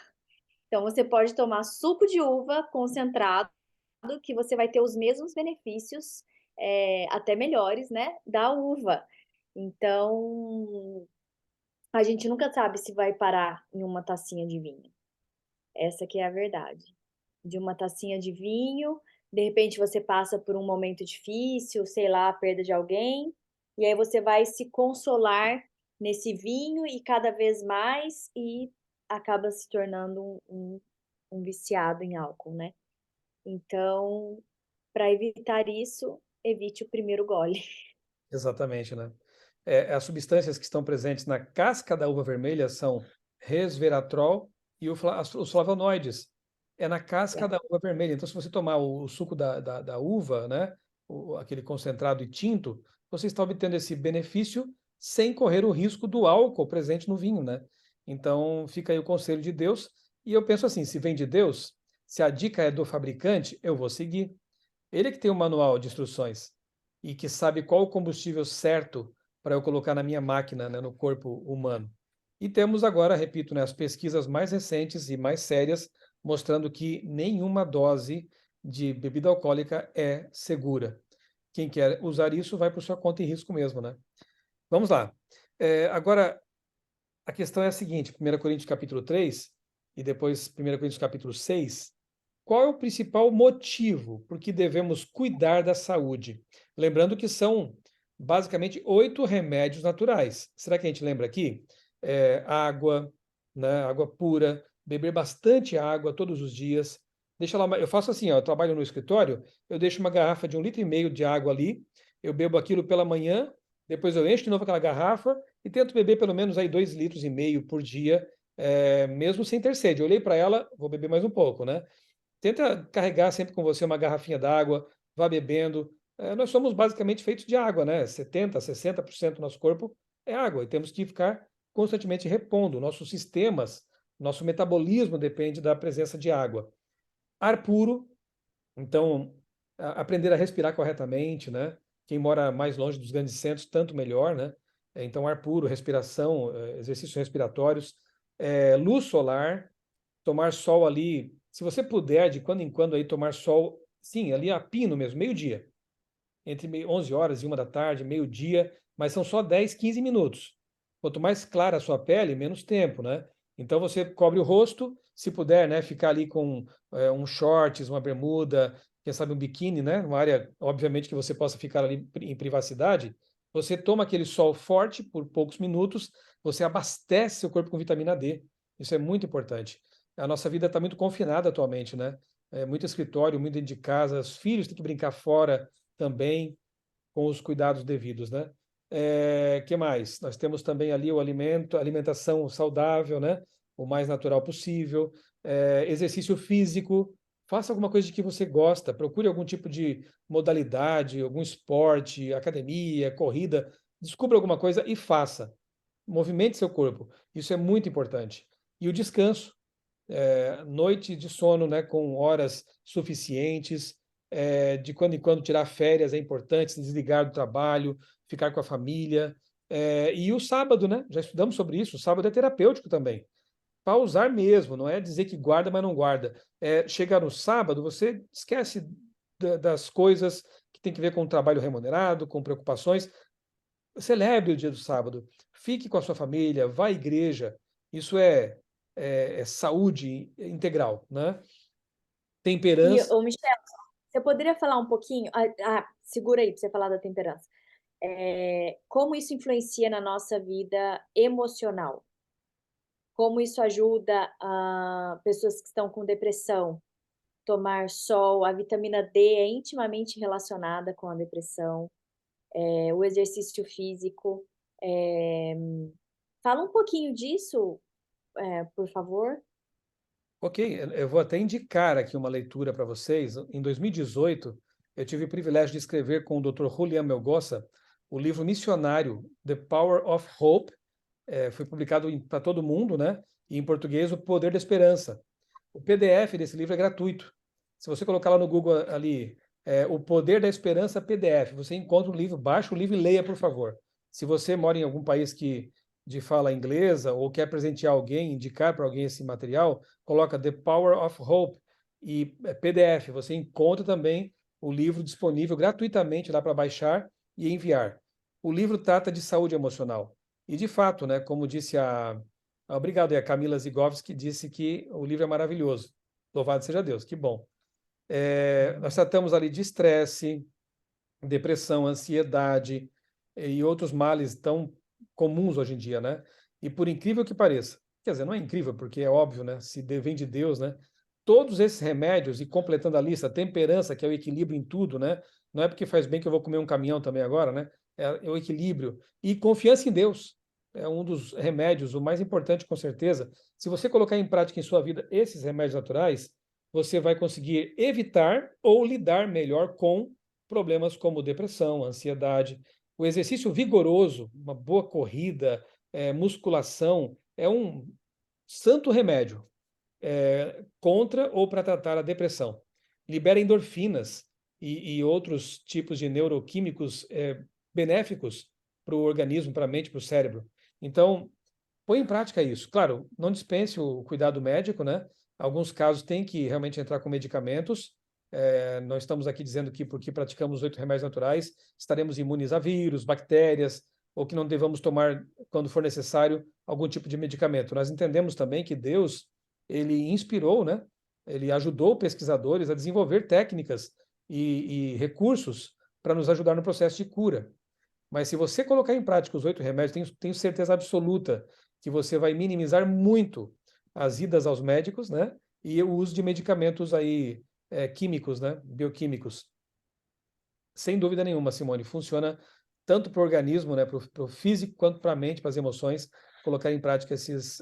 Então, você pode tomar suco de uva concentrado, que você vai ter os mesmos benefícios, até melhores, né, da uva. Então, a gente nunca sabe se vai parar em uma tacinha de vinho. Essa que é a verdade. De uma tacinha de vinho, de repente você passa por um momento difícil, sei lá, a perda de alguém, e aí você vai se consolar nesse vinho e cada vez mais e acaba se tornando um viciado em álcool, né? Então, para evitar isso, evite o primeiro gole. Exatamente, né? As substâncias que estão presentes na casca da uva vermelha são resveratrol e os flavonoides. É na casca da uva vermelha. Então, se você tomar o suco da uva, né, aquele concentrado e tinto, você está obtendo esse benefício sem correr o risco do álcool presente no vinho, né? Então, fica aí o conselho de Deus. E eu penso assim, se vem de Deus, se a dica é do fabricante, eu vou seguir. Ele que tem o manual de instruções e que sabe qual o combustível certo para eu colocar na minha máquina, né, no corpo humano. E temos agora, repito, né, as pesquisas mais recentes e mais sérias mostrando que nenhuma dose de bebida alcoólica é segura. Quem quer usar isso vai por sua conta e risco mesmo, né? Vamos lá. Agora, a questão é a seguinte, 1 Coríntios capítulo 3 e depois 1 Coríntios capítulo 6. Qual é o principal motivo por que devemos cuidar da saúde? Lembrando que são basicamente 8 remédios naturais. Será que a gente lembra aqui? Água, né, água pura, beber bastante água todos os dias. Deixa lá, eu faço assim, ó, eu trabalho no escritório, eu deixo uma garrafa de 1,5 litro de água ali, eu bebo aquilo pela manhã, depois eu encho de novo aquela garrafa e tento beber pelo menos aí 2,5 litros por dia, mesmo sem ter sede. Eu olhei para ela, vou beber mais um pouco, né? Tenta carregar sempre com você uma garrafinha d'água, vá bebendo. Nós somos basicamente feitos de água, né? 70, 60% do nosso corpo é água e temos que ficar constantemente repondo. Nossos sistemas, nosso metabolismo depende da presença de água. Ar puro, então aprender a respirar corretamente, né? Quem mora mais longe dos grandes centros, tanto melhor, né? Então, ar puro, respiração, exercícios respiratórios, luz solar, tomar sol ali, se você puder, de quando em quando aí tomar sol, sim, ali a pino mesmo, meio-dia, entre 11 horas e 1 da tarde, meio-dia, mas são só 10, 15 minutos. Quanto mais clara a sua pele, menos tempo, né? Então você cobre o rosto, se puder, né, ficar ali com um shorts, uma bermuda, quem sabe um biquíni, né? Uma área, obviamente, que você possa ficar ali em privacidade. Você toma aquele sol forte por poucos minutos, você abastece seu corpo com vitamina D. Isso é muito importante. A nossa vida está muito confinada atualmente, né? Muito escritório, muito dentro de casa, os filhos têm que brincar fora também, com os cuidados devidos, né? Que mais? Nós temos também ali o alimento, alimentação saudável, né? O mais natural possível. Exercício físico. Faça alguma coisa de que você gosta. Procure algum tipo de modalidade, algum esporte, academia, corrida. Descubra alguma coisa e faça. Movimente seu corpo. Isso é muito importante. E o descanso, noite de sono, né, com horas suficientes, de quando em quando tirar férias é importante, se desligar do trabalho, ficar com a família. E o sábado, né? Já estudamos sobre isso, o sábado é terapêutico também. Pausar mesmo, não é dizer que guarda, mas não guarda. Chegar no sábado, você esquece das coisas que tem que ver com o trabalho remunerado, com preocupações. Celebre o dia do sábado, fique com a sua família, vá à igreja. Isso é saúde integral, né? E, Temperança. ô, Michel, você poderia falar um pouquinho? Segura aí para você falar da temperança. Como isso influencia na nossa vida emocional? Como isso ajuda pessoas que estão com depressão? Tomar sol, a vitamina D é intimamente relacionada com a depressão, o exercício físico. É, Fala um pouquinho disso, por favor. Ok, eu vou até indicar aqui uma leitura para vocês. Em 2018, eu tive o privilégio de escrever com o Dr. Julian Melgoza o livro missionário The Power of Hope. Foi publicado para todo mundo, né? E em português, O Poder da Esperança. O PDF desse livro é gratuito. Se você colocar lá no Google ali, O Poder da Esperança PDF, você encontra o livro, baixa o livro e leia, por favor. Se você mora em algum país que de fala inglesa ou quer presentear alguém, indicar para alguém esse material, coloca The Power of Hope e PDF. Você encontra também o livro disponível gratuitamente lá para baixar e enviar. O livro trata de saúde emocional. E de fato, né, como disse obrigado, a Camila Zigovski disse que o livro é maravilhoso. Louvado seja Deus, que bom. Nós tratamos ali de estresse, depressão, ansiedade e outros males tão comuns hoje em dia, né? E por incrível que pareça, quer dizer, não é incrível, porque é óbvio, né? Se vem de Deus, né? Todos esses remédios, e completando a lista, temperança, que é o equilíbrio em tudo, né? Não é porque faz bem que eu vou comer um caminhão também agora, né? É o equilíbrio. E confiança em Deus. É um dos remédios, o mais importante, com certeza. Se você colocar em prática em sua vida esses remédios naturais, você vai conseguir evitar ou lidar melhor com problemas como depressão, ansiedade. O exercício vigoroso, uma boa corrida, musculação, é um santo remédio contra ou para tratar a depressão. Libera endorfinas e outros tipos de neuroquímicos benéficos para o organismo, para a mente, para o cérebro. Então, põe em prática isso. Claro, não dispense o cuidado médico, né? Alguns casos tem que realmente entrar com medicamentos. Não estamos aqui dizendo que porque praticamos os 8 remédios naturais estaremos imunes a vírus, bactérias, ou que não devamos tomar, quando for necessário, algum tipo de medicamento. Nós entendemos também que Deus, ele inspirou, né? Ele ajudou pesquisadores a desenvolver técnicas e recursos para nos ajudar no processo de cura. Mas se você colocar em prática os 8 remédios, tenho certeza absoluta que você vai minimizar muito as idas aos médicos, né? E o uso de medicamentos aí químicos, né? Bioquímicos. Sem dúvida nenhuma, Simone, funciona tanto para o organismo, né? Para o físico, quanto para a mente, para as emoções, colocar em prática essas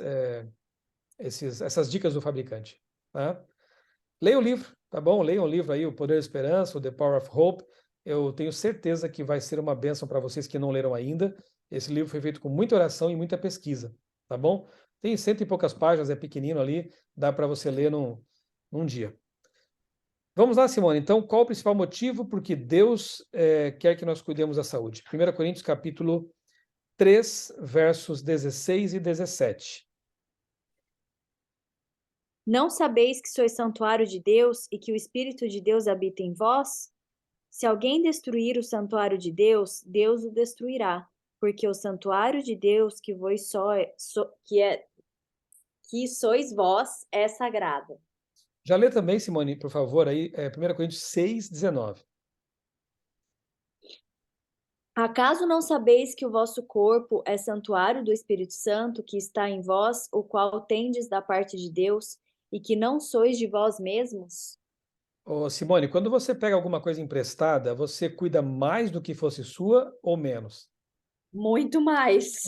dicas do fabricante. Tá? Leia o livro, tá bom? Leia um livro aí, O Poder da Esperança, o The Power of Hope. Eu tenho certeza que vai ser uma bênção para vocês que não leram ainda. Esse livro foi feito com muita oração e muita pesquisa, tá bom? Tem 100 e poucas páginas, é pequenino ali, dá para você ler num dia. Vamos lá, Simone. Então, qual o principal motivo por que Deus quer que nós cuidemos da saúde? 1 Coríntios, capítulo 3, versos 16 e 17. Não sabeis que sois santuário de Deus e que o Espírito de Deus habita em vós? Se alguém destruir o santuário de Deus, Deus o destruirá, porque o santuário de Deus que sois vós é sagrado. Já lê também, Simone, por favor, aí, 1 Coríntios 6, 19. Acaso não sabeis que o vosso corpo é santuário do Espírito Santo que está em vós, o qual tendes da parte de Deus, e que não sois de vós mesmos? Ô, Simone, quando você pega alguma coisa emprestada, você cuida mais do que fosse sua ou menos? Muito mais.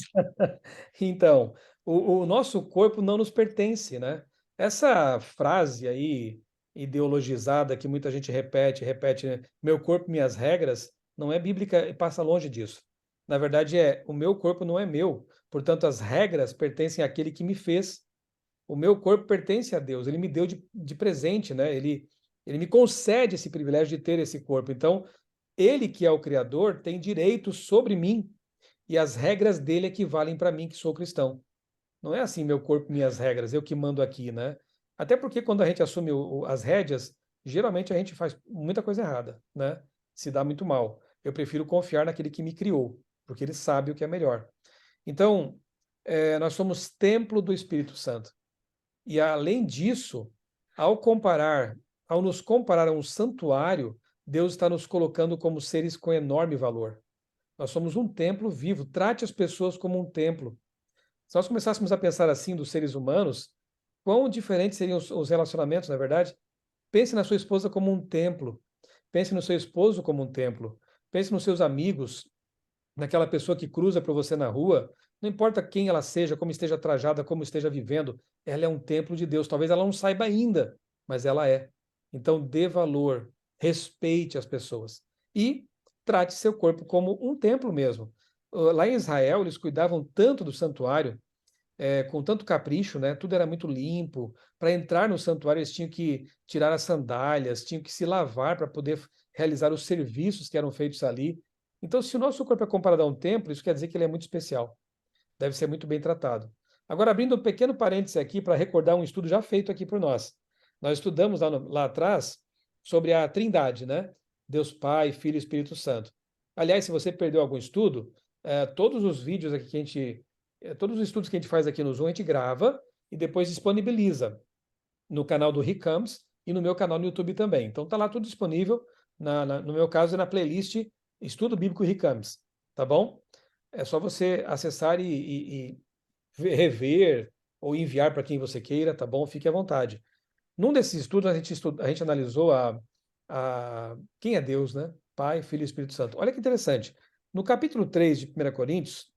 Então, o nosso corpo não nos pertence, né? Essa frase aí ideologizada que muita gente repete, né? Meu corpo, minhas regras, não é bíblica e passa longe disso. Na verdade, o meu corpo não é meu, portanto, as regras pertencem àquele que me fez. O meu corpo pertence a Deus, ele me deu de presente, né? Ele me concede esse privilégio de ter esse corpo. Então, ele que é o Criador tem direitos sobre mim e as regras dele é que valem para mim que sou cristão. Não é assim, meu corpo, minhas regras, eu que mando aqui, né? Até porque quando a gente assume as rédeas, geralmente a gente faz muita coisa errada, né? Se dá muito mal. Eu prefiro confiar naquele que me criou, porque ele sabe o que é melhor. Então, nós somos templo do Espírito Santo. E além disso, ao nos comparar a um santuário, Deus está nos colocando como seres com enorme valor. Nós somos um templo vivo. Trate as pessoas como um templo. Se nós começássemos a pensar assim dos seres humanos, quão diferentes seriam os relacionamentos, na verdade? Pense na sua esposa como um templo. Pense no seu esposo como um templo. Pense nos seus amigos, naquela pessoa que cruza para você na rua. Não importa quem ela seja, como esteja trajada, como esteja vivendo, ela é um templo de Deus. Talvez ela não saiba ainda, mas ela é. Então, dê valor, respeite as pessoas e trate seu corpo como um templo mesmo. Lá em Israel, eles cuidavam tanto do santuário, com tanto capricho, né? Tudo era muito limpo. Para entrar no santuário, eles tinham que tirar as sandálias, tinham que se lavar para poder realizar os serviços que eram feitos ali. Então, se o nosso corpo é comparado a um templo, isso quer dizer que ele é muito especial, deve ser muito bem tratado. Agora, abrindo um pequeno parêntese aqui para recordar um estudo já feito aqui por nós. Nós estudamos lá atrás sobre a Trindade, né? Deus Pai, Filho e Espírito Santo. Aliás, se você perdeu algum estudo, todos os vídeos aqui que a gente, todos os estudos que a gente faz aqui no Zoom, a gente grava e depois disponibiliza no canal do Ricams e no meu canal no YouTube também. Então tá lá tudo disponível, no meu caso é na playlist Estudo Bíblico Ricams, tá bom? É só você acessar e rever ou enviar para quem você queira, tá bom? Fique à vontade. Num desses estudos, a gente analisou quem é Deus, né? Pai, Filho e Espírito Santo. Olha que interessante. No capítulo 3 de 1 Coríntios,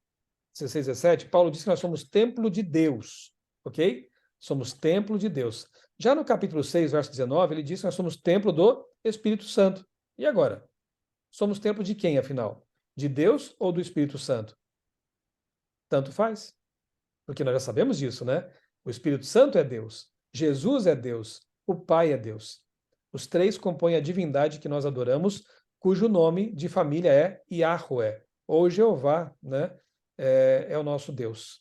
16, 17, Paulo diz que nós somos templo de Deus, ok? Somos templo de Deus. Já no capítulo 6, verso 19, ele diz que nós somos templo do Espírito Santo. E agora? Somos templo de quem, afinal? De Deus ou do Espírito Santo? Tanto faz. Porque nós já sabemos disso, né? O Espírito Santo é Deus, Jesus é Deus, o Pai é Deus. Os três compõem a divindade que nós adoramos, cujo nome de família é Yahweh, ou Jeová, né? É o nosso Deus.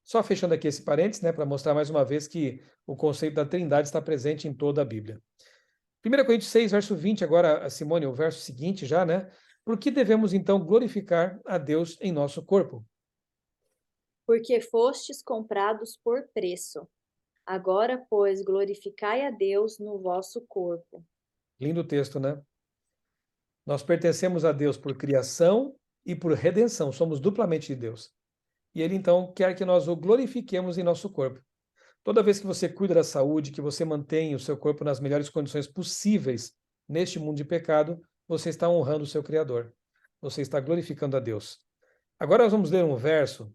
Só fechando aqui esse parênteses, né, para mostrar mais uma vez que o conceito da Trindade está presente em toda a Bíblia. 1 Coríntios 6, verso 20, agora, Simone, o verso seguinte já, né? Por que devemos então glorificar a Deus em nosso corpo? Porque fostes comprados por preço. Agora, pois, glorificai a Deus no vosso corpo. Lindo texto, né? Nós pertencemos a Deus por criação e por redenção, somos duplamente de Deus. E Ele então quer que nós o glorifiquemos em nosso corpo. Toda vez que você cuida da saúde, que você mantém o seu corpo nas melhores condições possíveis neste mundo de pecado, você está honrando o seu Criador. Você está glorificando a Deus. Agora nós vamos ler um verso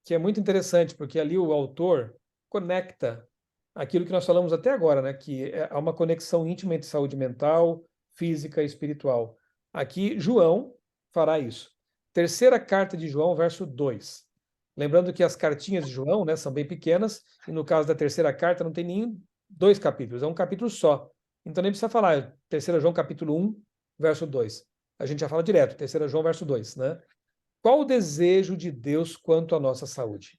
que é muito interessante, porque ali o autor conecta aquilo que nós falamos até agora, né? Que há uma conexão íntima entre saúde mental, física e espiritual. Aqui, João fará isso. Terceira carta de João, verso 2. Lembrando que as cartinhas de João, né, são bem pequenas, e no caso da terceira carta não tem nem dois capítulos, é um capítulo só. Então nem precisa falar, terceira João, capítulo 1, verso 2. A gente já fala direto, terceira João, verso 2, né? Qual o desejo de Deus quanto à nossa saúde?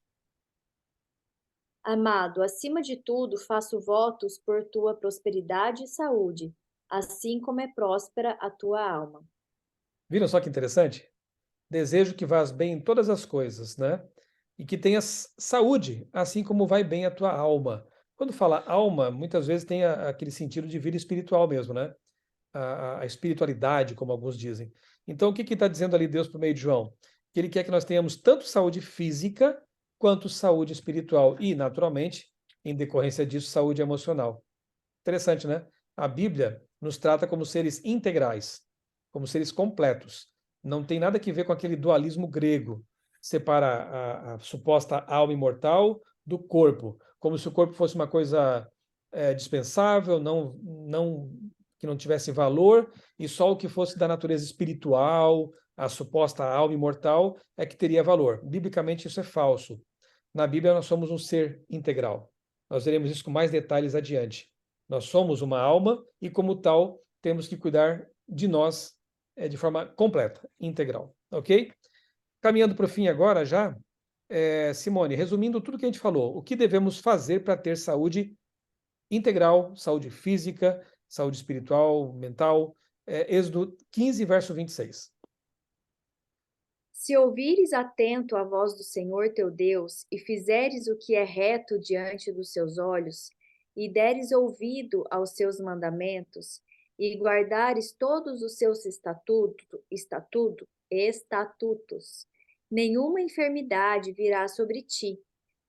Amado, acima de tudo, faço votos por tua prosperidade e saúde, assim como é próspera a tua alma. Viram só que interessante? Desejo que vás bem em todas as coisas, né? E que tenhas saúde, assim como vai bem a tua alma. Quando fala alma, muitas vezes tem aquele sentido de vida espiritual mesmo, né? A espiritualidade, como alguns dizem. Então, o que está dizendo ali Deus por meio de João? Que ele quer que nós tenhamos tanto saúde física quanto saúde espiritual e, naturalmente, em decorrência disso, saúde emocional. Interessante, né? A Bíblia nos trata como seres integrais, como seres completos. Não tem nada que ver com aquele dualismo grego, separa a suposta alma imortal do corpo, como se o corpo fosse uma coisa dispensável, que não tivesse valor, e só o que fosse da natureza espiritual, a suposta alma imortal, é que teria valor. Biblicamente isso é falso. Na Bíblia nós somos um ser integral. Nós veremos isso com mais detalhes adiante. Nós somos uma alma e, como tal, temos que cuidar de nós de forma completa, integral. Ok? Caminhando para o fim agora já, Simone, resumindo tudo que a gente falou, o que devemos fazer para ter saúde integral, saúde física, saúde espiritual, mental? Êxodo 15, verso 26. Se ouvires atento a voz do Senhor teu Deus, e fizeres o que é reto diante dos seus olhos, e deres ouvido aos seus mandamentos, e guardares todos os seus estatutos, nenhuma enfermidade virá sobre ti,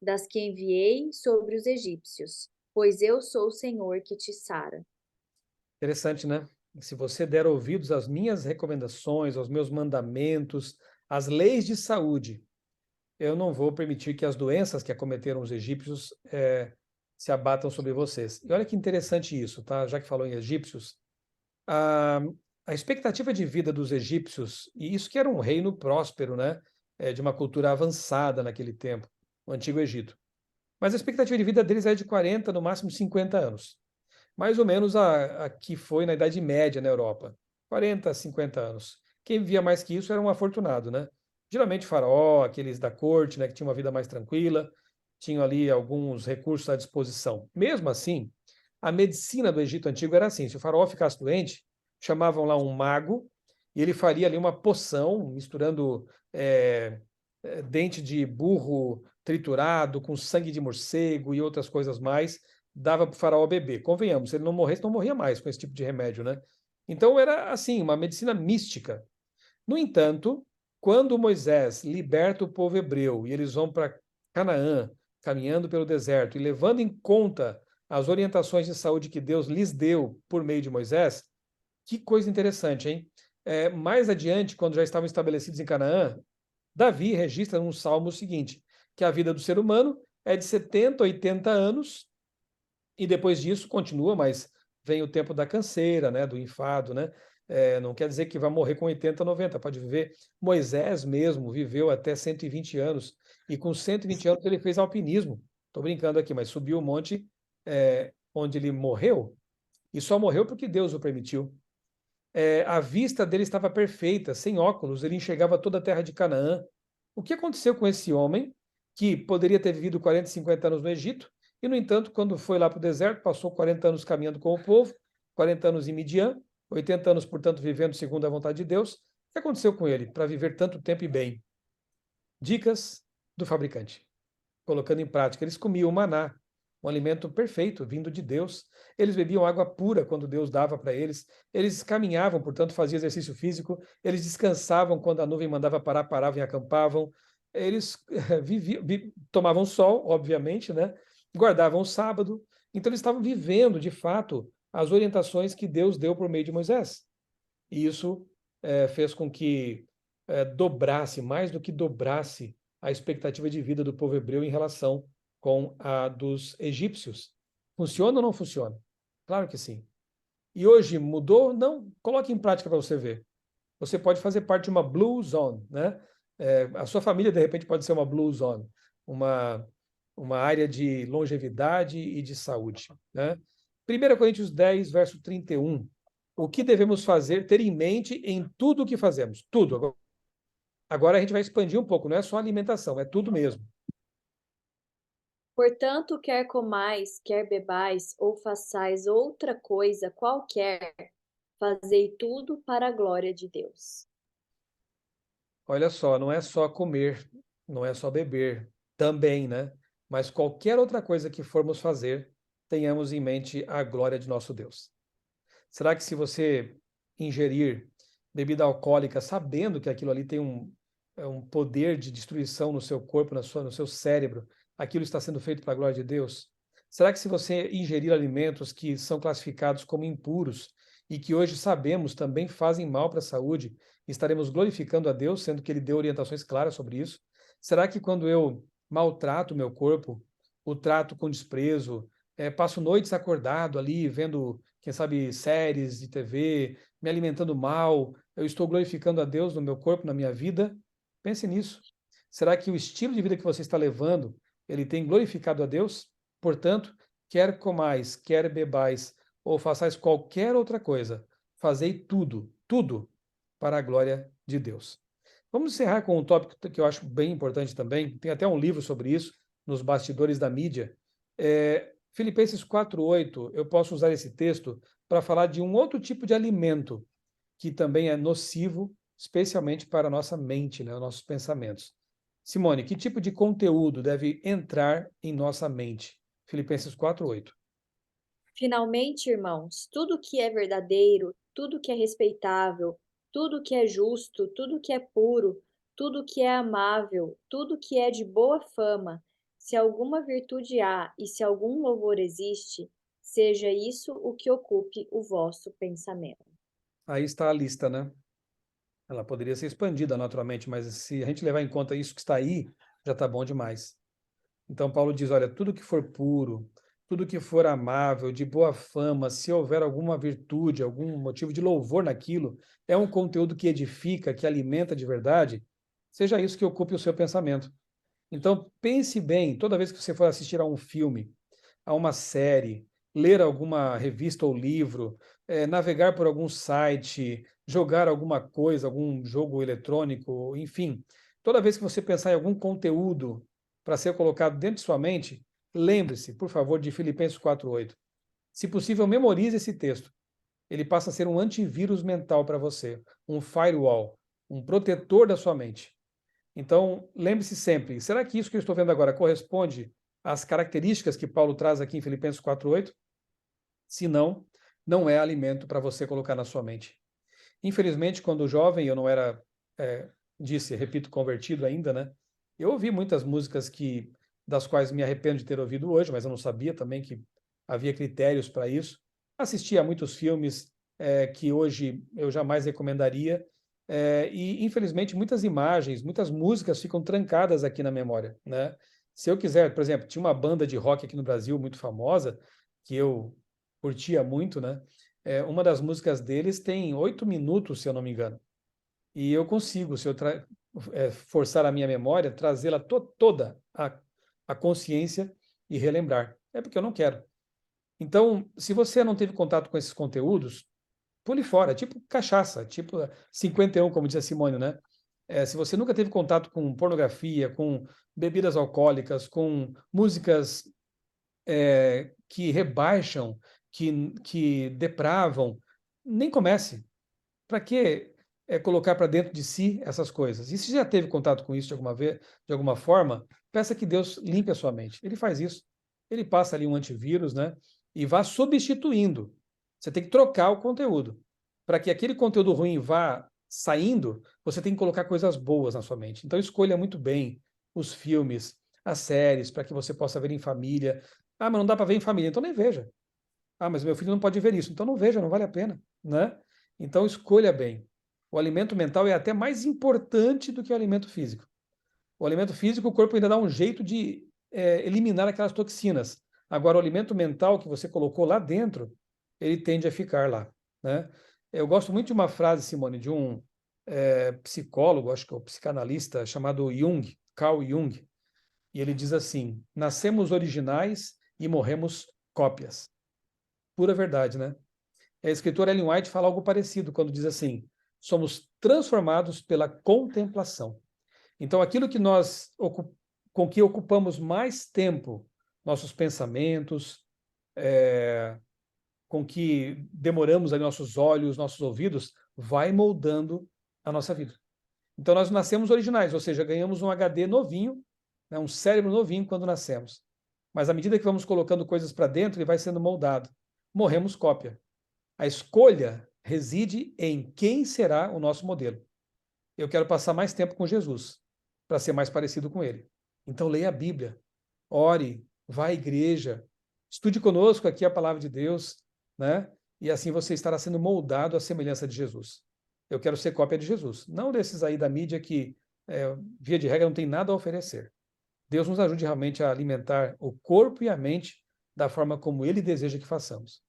das que enviei sobre os egípcios, pois eu sou o Senhor que te sara. Interessante, né? Se você der ouvidos às minhas recomendações, aos meus mandamentos, às leis de saúde, eu não vou permitir que as doenças que acometeram os egípcios se abatam sobre vocês. E olha que interessante isso, tá? Já que falou em egípcios, a, a expectativa de vida dos egípcios, e isso que era um reino próspero, né? De uma cultura avançada naquele tempo, o Antigo Egito. Mas a expectativa de vida deles é de 40, no máximo 50 anos. Mais ou menos a que foi na Idade Média na Europa. 40, 50 anos. Quem vivia mais que isso era um afortunado, né? Geralmente faraó, aqueles da corte, né, que tinham uma vida mais tranquila, tinham ali alguns recursos à disposição. Mesmo assim, a medicina do Egito Antigo era assim: se o faraó ficasse doente, chamavam lá um mago e ele faria ali uma poção, misturando dente de burro triturado com sangue de morcego e outras coisas mais, dava para o faraó beber. Convenhamos, se ele não morresse, não morria mais com esse tipo de remédio, né? Então era assim, uma medicina mística. No entanto, quando Moisés liberta o povo hebreu e eles vão para Canaã, caminhando pelo deserto e levando em conta as orientações de saúde que Deus lhes deu por meio de Moisés, que coisa interessante, hein? Mais adiante, quando já estavam estabelecidos em Canaã, Davi registra num salmo o seguinte, que a vida do ser humano é de 70, 80 anos, e depois disso continua, mas vem o tempo da canseira, né, do enfado, né? Não quer dizer que vai morrer com 80, 90, pode viver. Moisés mesmo viveu até 120 anos, e com 120 anos ele fez alpinismo. Estou brincando aqui, mas subiu o monte onde ele morreu, e só morreu porque Deus o permitiu. A vista dele estava perfeita, sem óculos, ele enxergava toda a terra de Canaã. O que aconteceu com esse homem, que poderia ter vivido 40, 50 anos no Egito, e, no entanto, quando foi lá para o deserto, passou 40 anos caminhando com o povo, 40 anos em Midian, 80 anos, portanto, vivendo segundo a vontade de Deus. O que aconteceu com ele para viver tanto tempo e bem? Dicas do fabricante, colocando em prática. Eles comiam o maná, um alimento perfeito, vindo de Deus. Eles bebiam água pura quando Deus dava para eles. Eles caminhavam, portanto, faziam exercício físico. Eles descansavam quando a nuvem mandava parar, paravam e acampavam. Eles tomavam sol, obviamente, né? Guardavam o sábado. Então, eles estavam vivendo, de fato, as orientações que Deus deu por meio de Moisés. E isso fez com que dobrasse, mais do que dobrasse, a expectativa de vida do povo hebreu em relação com a dos egípcios. Funciona ou não funciona? Claro que sim. E hoje mudou? Não. Coloque em prática para você ver. Você pode fazer parte de uma blue zone, né? A sua família, de repente, pode ser uma blue zone, uma, uma área de longevidade e de saúde, né? 1 Coríntios 10, verso 31. O que devemos fazer, ter em mente em tudo o que fazemos? Tudo. Agora a gente vai expandir um pouco, não é só alimentação, é tudo mesmo. Portanto, quer comais, quer bebais, ou façais outra coisa qualquer, fazei tudo para a glória de Deus. Olha só, não é só comer, não é só beber, também, né? Mas qualquer outra coisa que formos fazer, tenhamos em mente a glória de nosso Deus. Será que se você ingerir bebida alcoólica, sabendo que aquilo ali tem um poder de destruição no seu corpo, no seu cérebro, aquilo está sendo feito para a glória de Deus? Será que se você ingerir alimentos que são classificados como impuros e que hoje sabemos também fazem mal para a saúde, estaremos glorificando a Deus, sendo que Ele deu orientações claras sobre isso? Será que quando eu maltrato o meu corpo, o trato com desprezo, passo noites acordado ali, vendo, quem sabe, séries de TV, me alimentando mal, eu estou glorificando a Deus no meu corpo, na minha vida? Pense nisso. Será que o estilo de vida que você está levando, ele tem glorificado a Deus? Portanto, quer comais, quer bebais, ou façais qualquer outra coisa, fazei tudo, tudo, para a glória de Deus. Vamos encerrar com um tópico que eu acho bem importante também, tem até um livro sobre isso, nos bastidores da mídia. Filipenses 4:8, eu posso usar esse texto para falar de um outro tipo de alimento que também é nocivo, especialmente para a nossa mente, né, nossos pensamentos. Simone, que tipo de conteúdo deve entrar em nossa mente? Filipenses 4:8. Finalmente, irmãos, tudo que é verdadeiro, tudo que é respeitável, tudo que é justo, tudo que é puro, tudo que é amável, tudo que é de boa fama, se alguma virtude há e se algum louvor existe, seja isso o que ocupe o vosso pensamento. Aí está a lista, né? Ela poderia ser expandida naturalmente, mas se a gente levar em conta isso que está aí, já está bom demais. Então, Paulo diz: olha, tudo que for puro, tudo que for amável, de boa fama, se houver alguma virtude, algum motivo de louvor naquilo, é um conteúdo que edifica, que alimenta de verdade, seja isso que ocupe o seu pensamento. Então, pense bem, toda vez que você for assistir a um filme, a uma série, ler alguma revista ou livro, navegar por algum site, jogar alguma coisa, algum jogo eletrônico, enfim, toda vez que você pensar em algum conteúdo para ser colocado dentro de sua mente, lembre-se, por favor, de Filipenses 4:8. Se possível, memorize esse texto. Ele passa a ser um antivírus mental para você, um firewall, um protetor da sua mente. Então, lembre-se sempre, será que isso que eu estou vendo agora corresponde às características que Paulo traz aqui em Filipenses 4:8? Se não, não é alimento para você colocar na sua mente. Infelizmente, quando jovem, eu não era, repito, convertido ainda, né? Eu ouvi muitas músicas das quais me arrependo de ter ouvido hoje, mas eu não sabia também que havia critérios para isso. Assisti a muitos filmes que hoje eu jamais recomendaria, e infelizmente muitas imagens, muitas músicas ficam trancadas aqui na memória, né? Se eu quiser, por exemplo, tinha uma banda de rock aqui no Brasil muito famosa, que eu curtia muito, né? Uma das músicas deles tem 8 minutos, se eu não me engano. E eu consigo, se eu forçar a minha memória, trazê-la toda a consciência e relembrar. É porque eu não quero. Então, se você não teve contato com esses conteúdos, pule fora, tipo cachaça, tipo 51, como diz a Simone, né? Se você nunca teve contato com pornografia, com bebidas alcoólicas, com músicas que rebaixam, que depravam, nem comece. Para que colocar para dentro de si essas coisas? E se já teve contato com isso de alguma vez, de alguma forma, peça que Deus limpe a sua mente. Ele faz isso. Ele passa ali um antivírus, né? E vá substituindo. Você tem que trocar o conteúdo. Para que aquele conteúdo ruim vá saindo, você tem que colocar coisas boas na sua mente. Então escolha muito bem os filmes, as séries, para que você possa ver em família. Ah, mas não dá para ver em família, então nem veja. Ah, mas meu filho não pode ver isso, então não veja, não vale a pena, né? Então escolha bem. O alimento mental é até mais importante do que o alimento físico. O alimento físico, o corpo ainda dá um jeito de eliminar aquelas toxinas. Agora, o alimento mental que você colocou lá dentro, ele tende a ficar lá, né? Eu gosto muito de uma frase, Simone, de um psicólogo, acho que é o psicanalista, chamado Jung, Carl Jung, e ele diz assim: nascemos originais e morremos cópias. Pura verdade, né? A escritora Ellen White fala algo parecido quando diz assim: somos transformados pela contemplação. Então, aquilo que com que ocupamos mais tempo, nossos pensamentos, com que demoramos ali nossos olhos, nossos ouvidos, vai moldando a nossa vida. Então, nós nascemos originais, ou seja, ganhamos um HD novinho, né, um cérebro novinho quando nascemos. Mas à medida que vamos colocando coisas para dentro, ele vai sendo moldado. Morremos cópia. A escolha reside em quem será o nosso modelo. Eu quero passar mais tempo com Jesus, para ser mais parecido com ele. Então leia a Bíblia, ore, vá à igreja, estude conosco aqui a palavra de Deus, né? E assim você estará sendo moldado à semelhança de Jesus. Eu quero ser cópia de Jesus, não desses aí da mídia que, via de regra, não tem nada a oferecer. Deus nos ajude realmente a alimentar o corpo e a mente da forma como Ele deseja que façamos.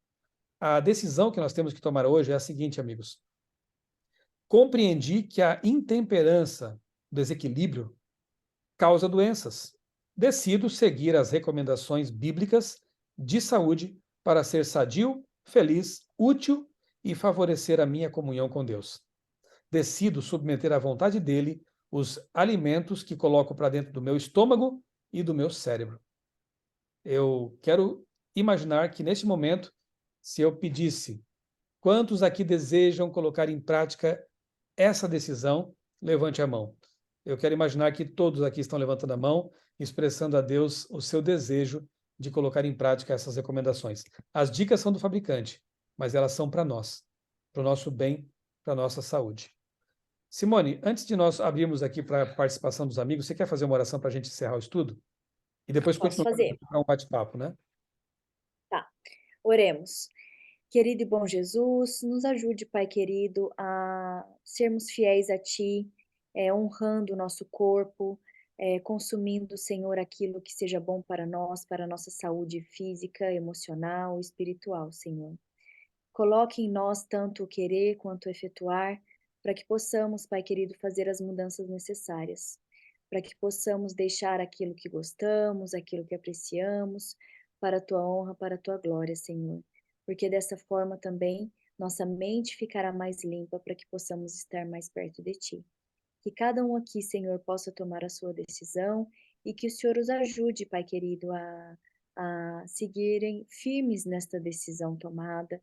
A decisão que nós temos que tomar hoje é a seguinte, amigos: compreendi que a intemperança, o desequilíbrio, causa doenças. Decido seguir as recomendações bíblicas de saúde para ser sadio, feliz, útil e favorecer a minha comunhão com Deus. Decido submeter à vontade dele os alimentos que coloco para dentro do meu estômago e do meu cérebro. Eu quero imaginar que neste momento, se eu pedisse: quantos aqui desejam colocar em prática essa decisão? Levante a mão. Eu quero imaginar que todos aqui estão levantando a mão, expressando a Deus o seu desejo de colocar em prática essas recomendações. As dicas são do fabricante, mas elas são para nós, para o nosso bem, para a nossa saúde. Simone, antes de nós abrirmos aqui para a participação dos amigos, você quer fazer uma oração para a gente encerrar o estudo? E depois Posso continuar fazer? para um bate-papo, né? Tá. Oremos. Querido e bom Jesus, nos ajude, Pai querido, a sermos fiéis a Ti, honrando o nosso corpo, consumindo, Senhor, aquilo que seja bom para nós, para a nossa saúde física, emocional, espiritual, Senhor. Coloque em nós tanto o querer quanto o efetuar, para que possamos, Pai querido, fazer as mudanças necessárias, para que possamos deixar aquilo que gostamos, aquilo que apreciamos, para a tua honra, para a tua glória, Senhor. Porque dessa forma também nossa mente ficará mais limpa para que possamos estar mais perto de ti. Que cada um aqui, Senhor, possa tomar a sua decisão e que o Senhor os ajude, Pai querido, a seguirem firmes nesta decisão tomada,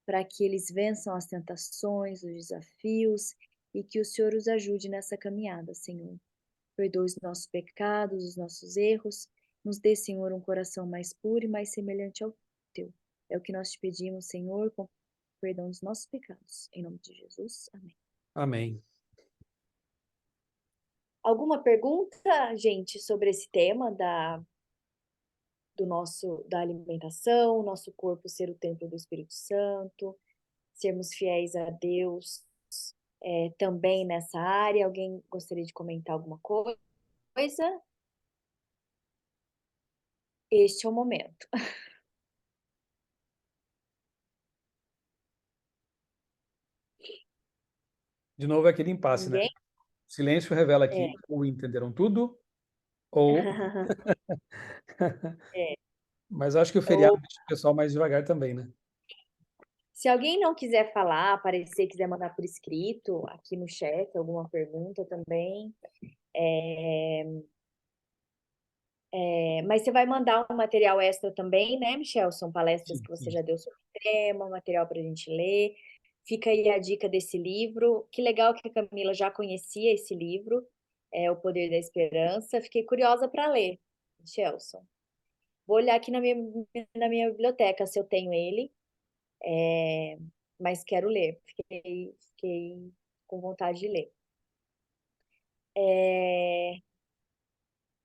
para que eles vençam as tentações, os desafios e que o Senhor os ajude nessa caminhada, Senhor. Perdoe os nossos pecados, os nossos erros, nos dê, Senhor, um coração mais puro e mais semelhante ao teu. É o que nós te pedimos, Senhor, com perdão dos nossos pecados. Em nome de Jesus. Amém. Amém. Alguma pergunta, gente, sobre esse tema da alimentação, nosso corpo ser o templo do Espírito Santo, sermos fiéis a Deus também nessa área? Alguém gostaria de comentar alguma coisa? Este é o momento. De novo, é aquele impasse, né? Ninguém? Silêncio revela É. que ou entenderam tudo, ou. É. Mas acho que o feriado Ou, deixa o pessoal mais devagar também, né? se alguém não quiser falar, aparecer, quiser mandar por escrito, aqui no chat, alguma pergunta também. Mas você vai mandar um material extra também, né, Michel? São palestras Sim, que você sim. já deu sobre o tema, material para a gente ler. Fica aí a dica desse livro. Que legal que a Camila já conhecia esse livro, O Poder da Esperança. Fiquei curiosa para ler, Michelson. Vou olhar aqui na minha biblioteca se eu tenho ele, mas quero ler. Fiquei com vontade de ler.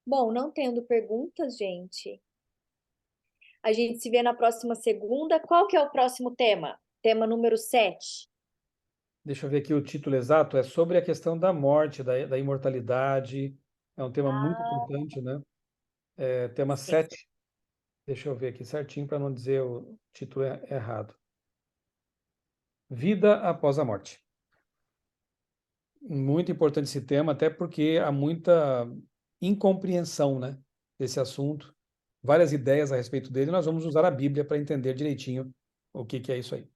Bom, não tendo perguntas, gente. A gente se vê na próxima segunda. Qual que é o próximo tema? Tema número 7. Deixa eu ver aqui o título exato. É sobre a questão da morte, da imortalidade. É um tema muito Ah, importante, né? É, tema sim. 7. Deixa eu ver aqui certinho para não dizer o título errado. Vida após a morte. Muito importante esse tema, até porque há muita incompreensão, né, desse assunto. Várias ideias a respeito dele. Nós vamos usar a Bíblia para entender direitinho o que que é isso aí.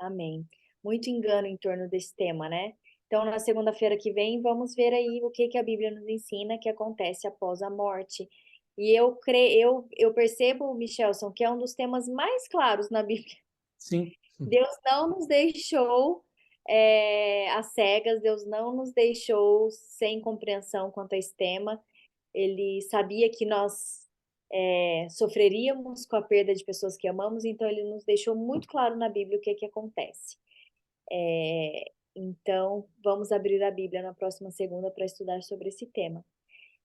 Amém. Muito engano em torno desse tema, né? Então, na segunda-feira que vem, vamos ver aí o que a Bíblia nos ensina que acontece após a morte. E eu percebo, Michelson, que é um dos temas mais claros na Bíblia. Sim, Deus não nos deixou às cegas, Deus não nos deixou sem compreensão quanto a esse tema. Ele sabia que nós sofreríamos com a perda de pessoas que amamos, então ele nos deixou muito claro na Bíblia o que acontece. Então, vamos abrir a Bíblia na próxima segunda para estudar sobre esse tema.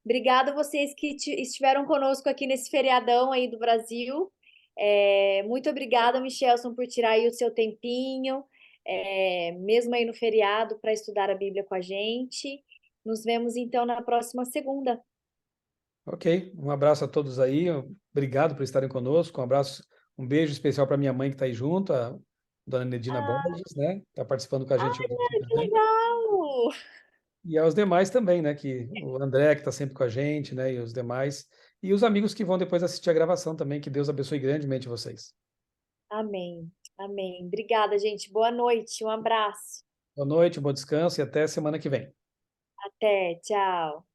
Obrigada a vocês que estiveram conosco aqui nesse feriadão aí do Brasil. Muito obrigada, Michelson, por tirar aí o seu tempinho, mesmo aí no feriado, para estudar a Bíblia com a gente. Nos vemos então na próxima segunda. ok. Um abraço a todos aí. Obrigado por estarem conosco. Um abraço, um beijo especial para minha mãe que está aí junto, a dona Nedina Borges, né? Está participando com a gente hoje aqui Que também. legal! E aos demais também, né? Que o André, que está sempre com a gente, né? E os demais. E os amigos que vão depois assistir a gravação também. Que Deus abençoe grandemente vocês. Amém. Amém. Obrigada, gente. Boa noite. Um abraço. Boa noite, bom descanso e até semana que vem. Até. Tchau.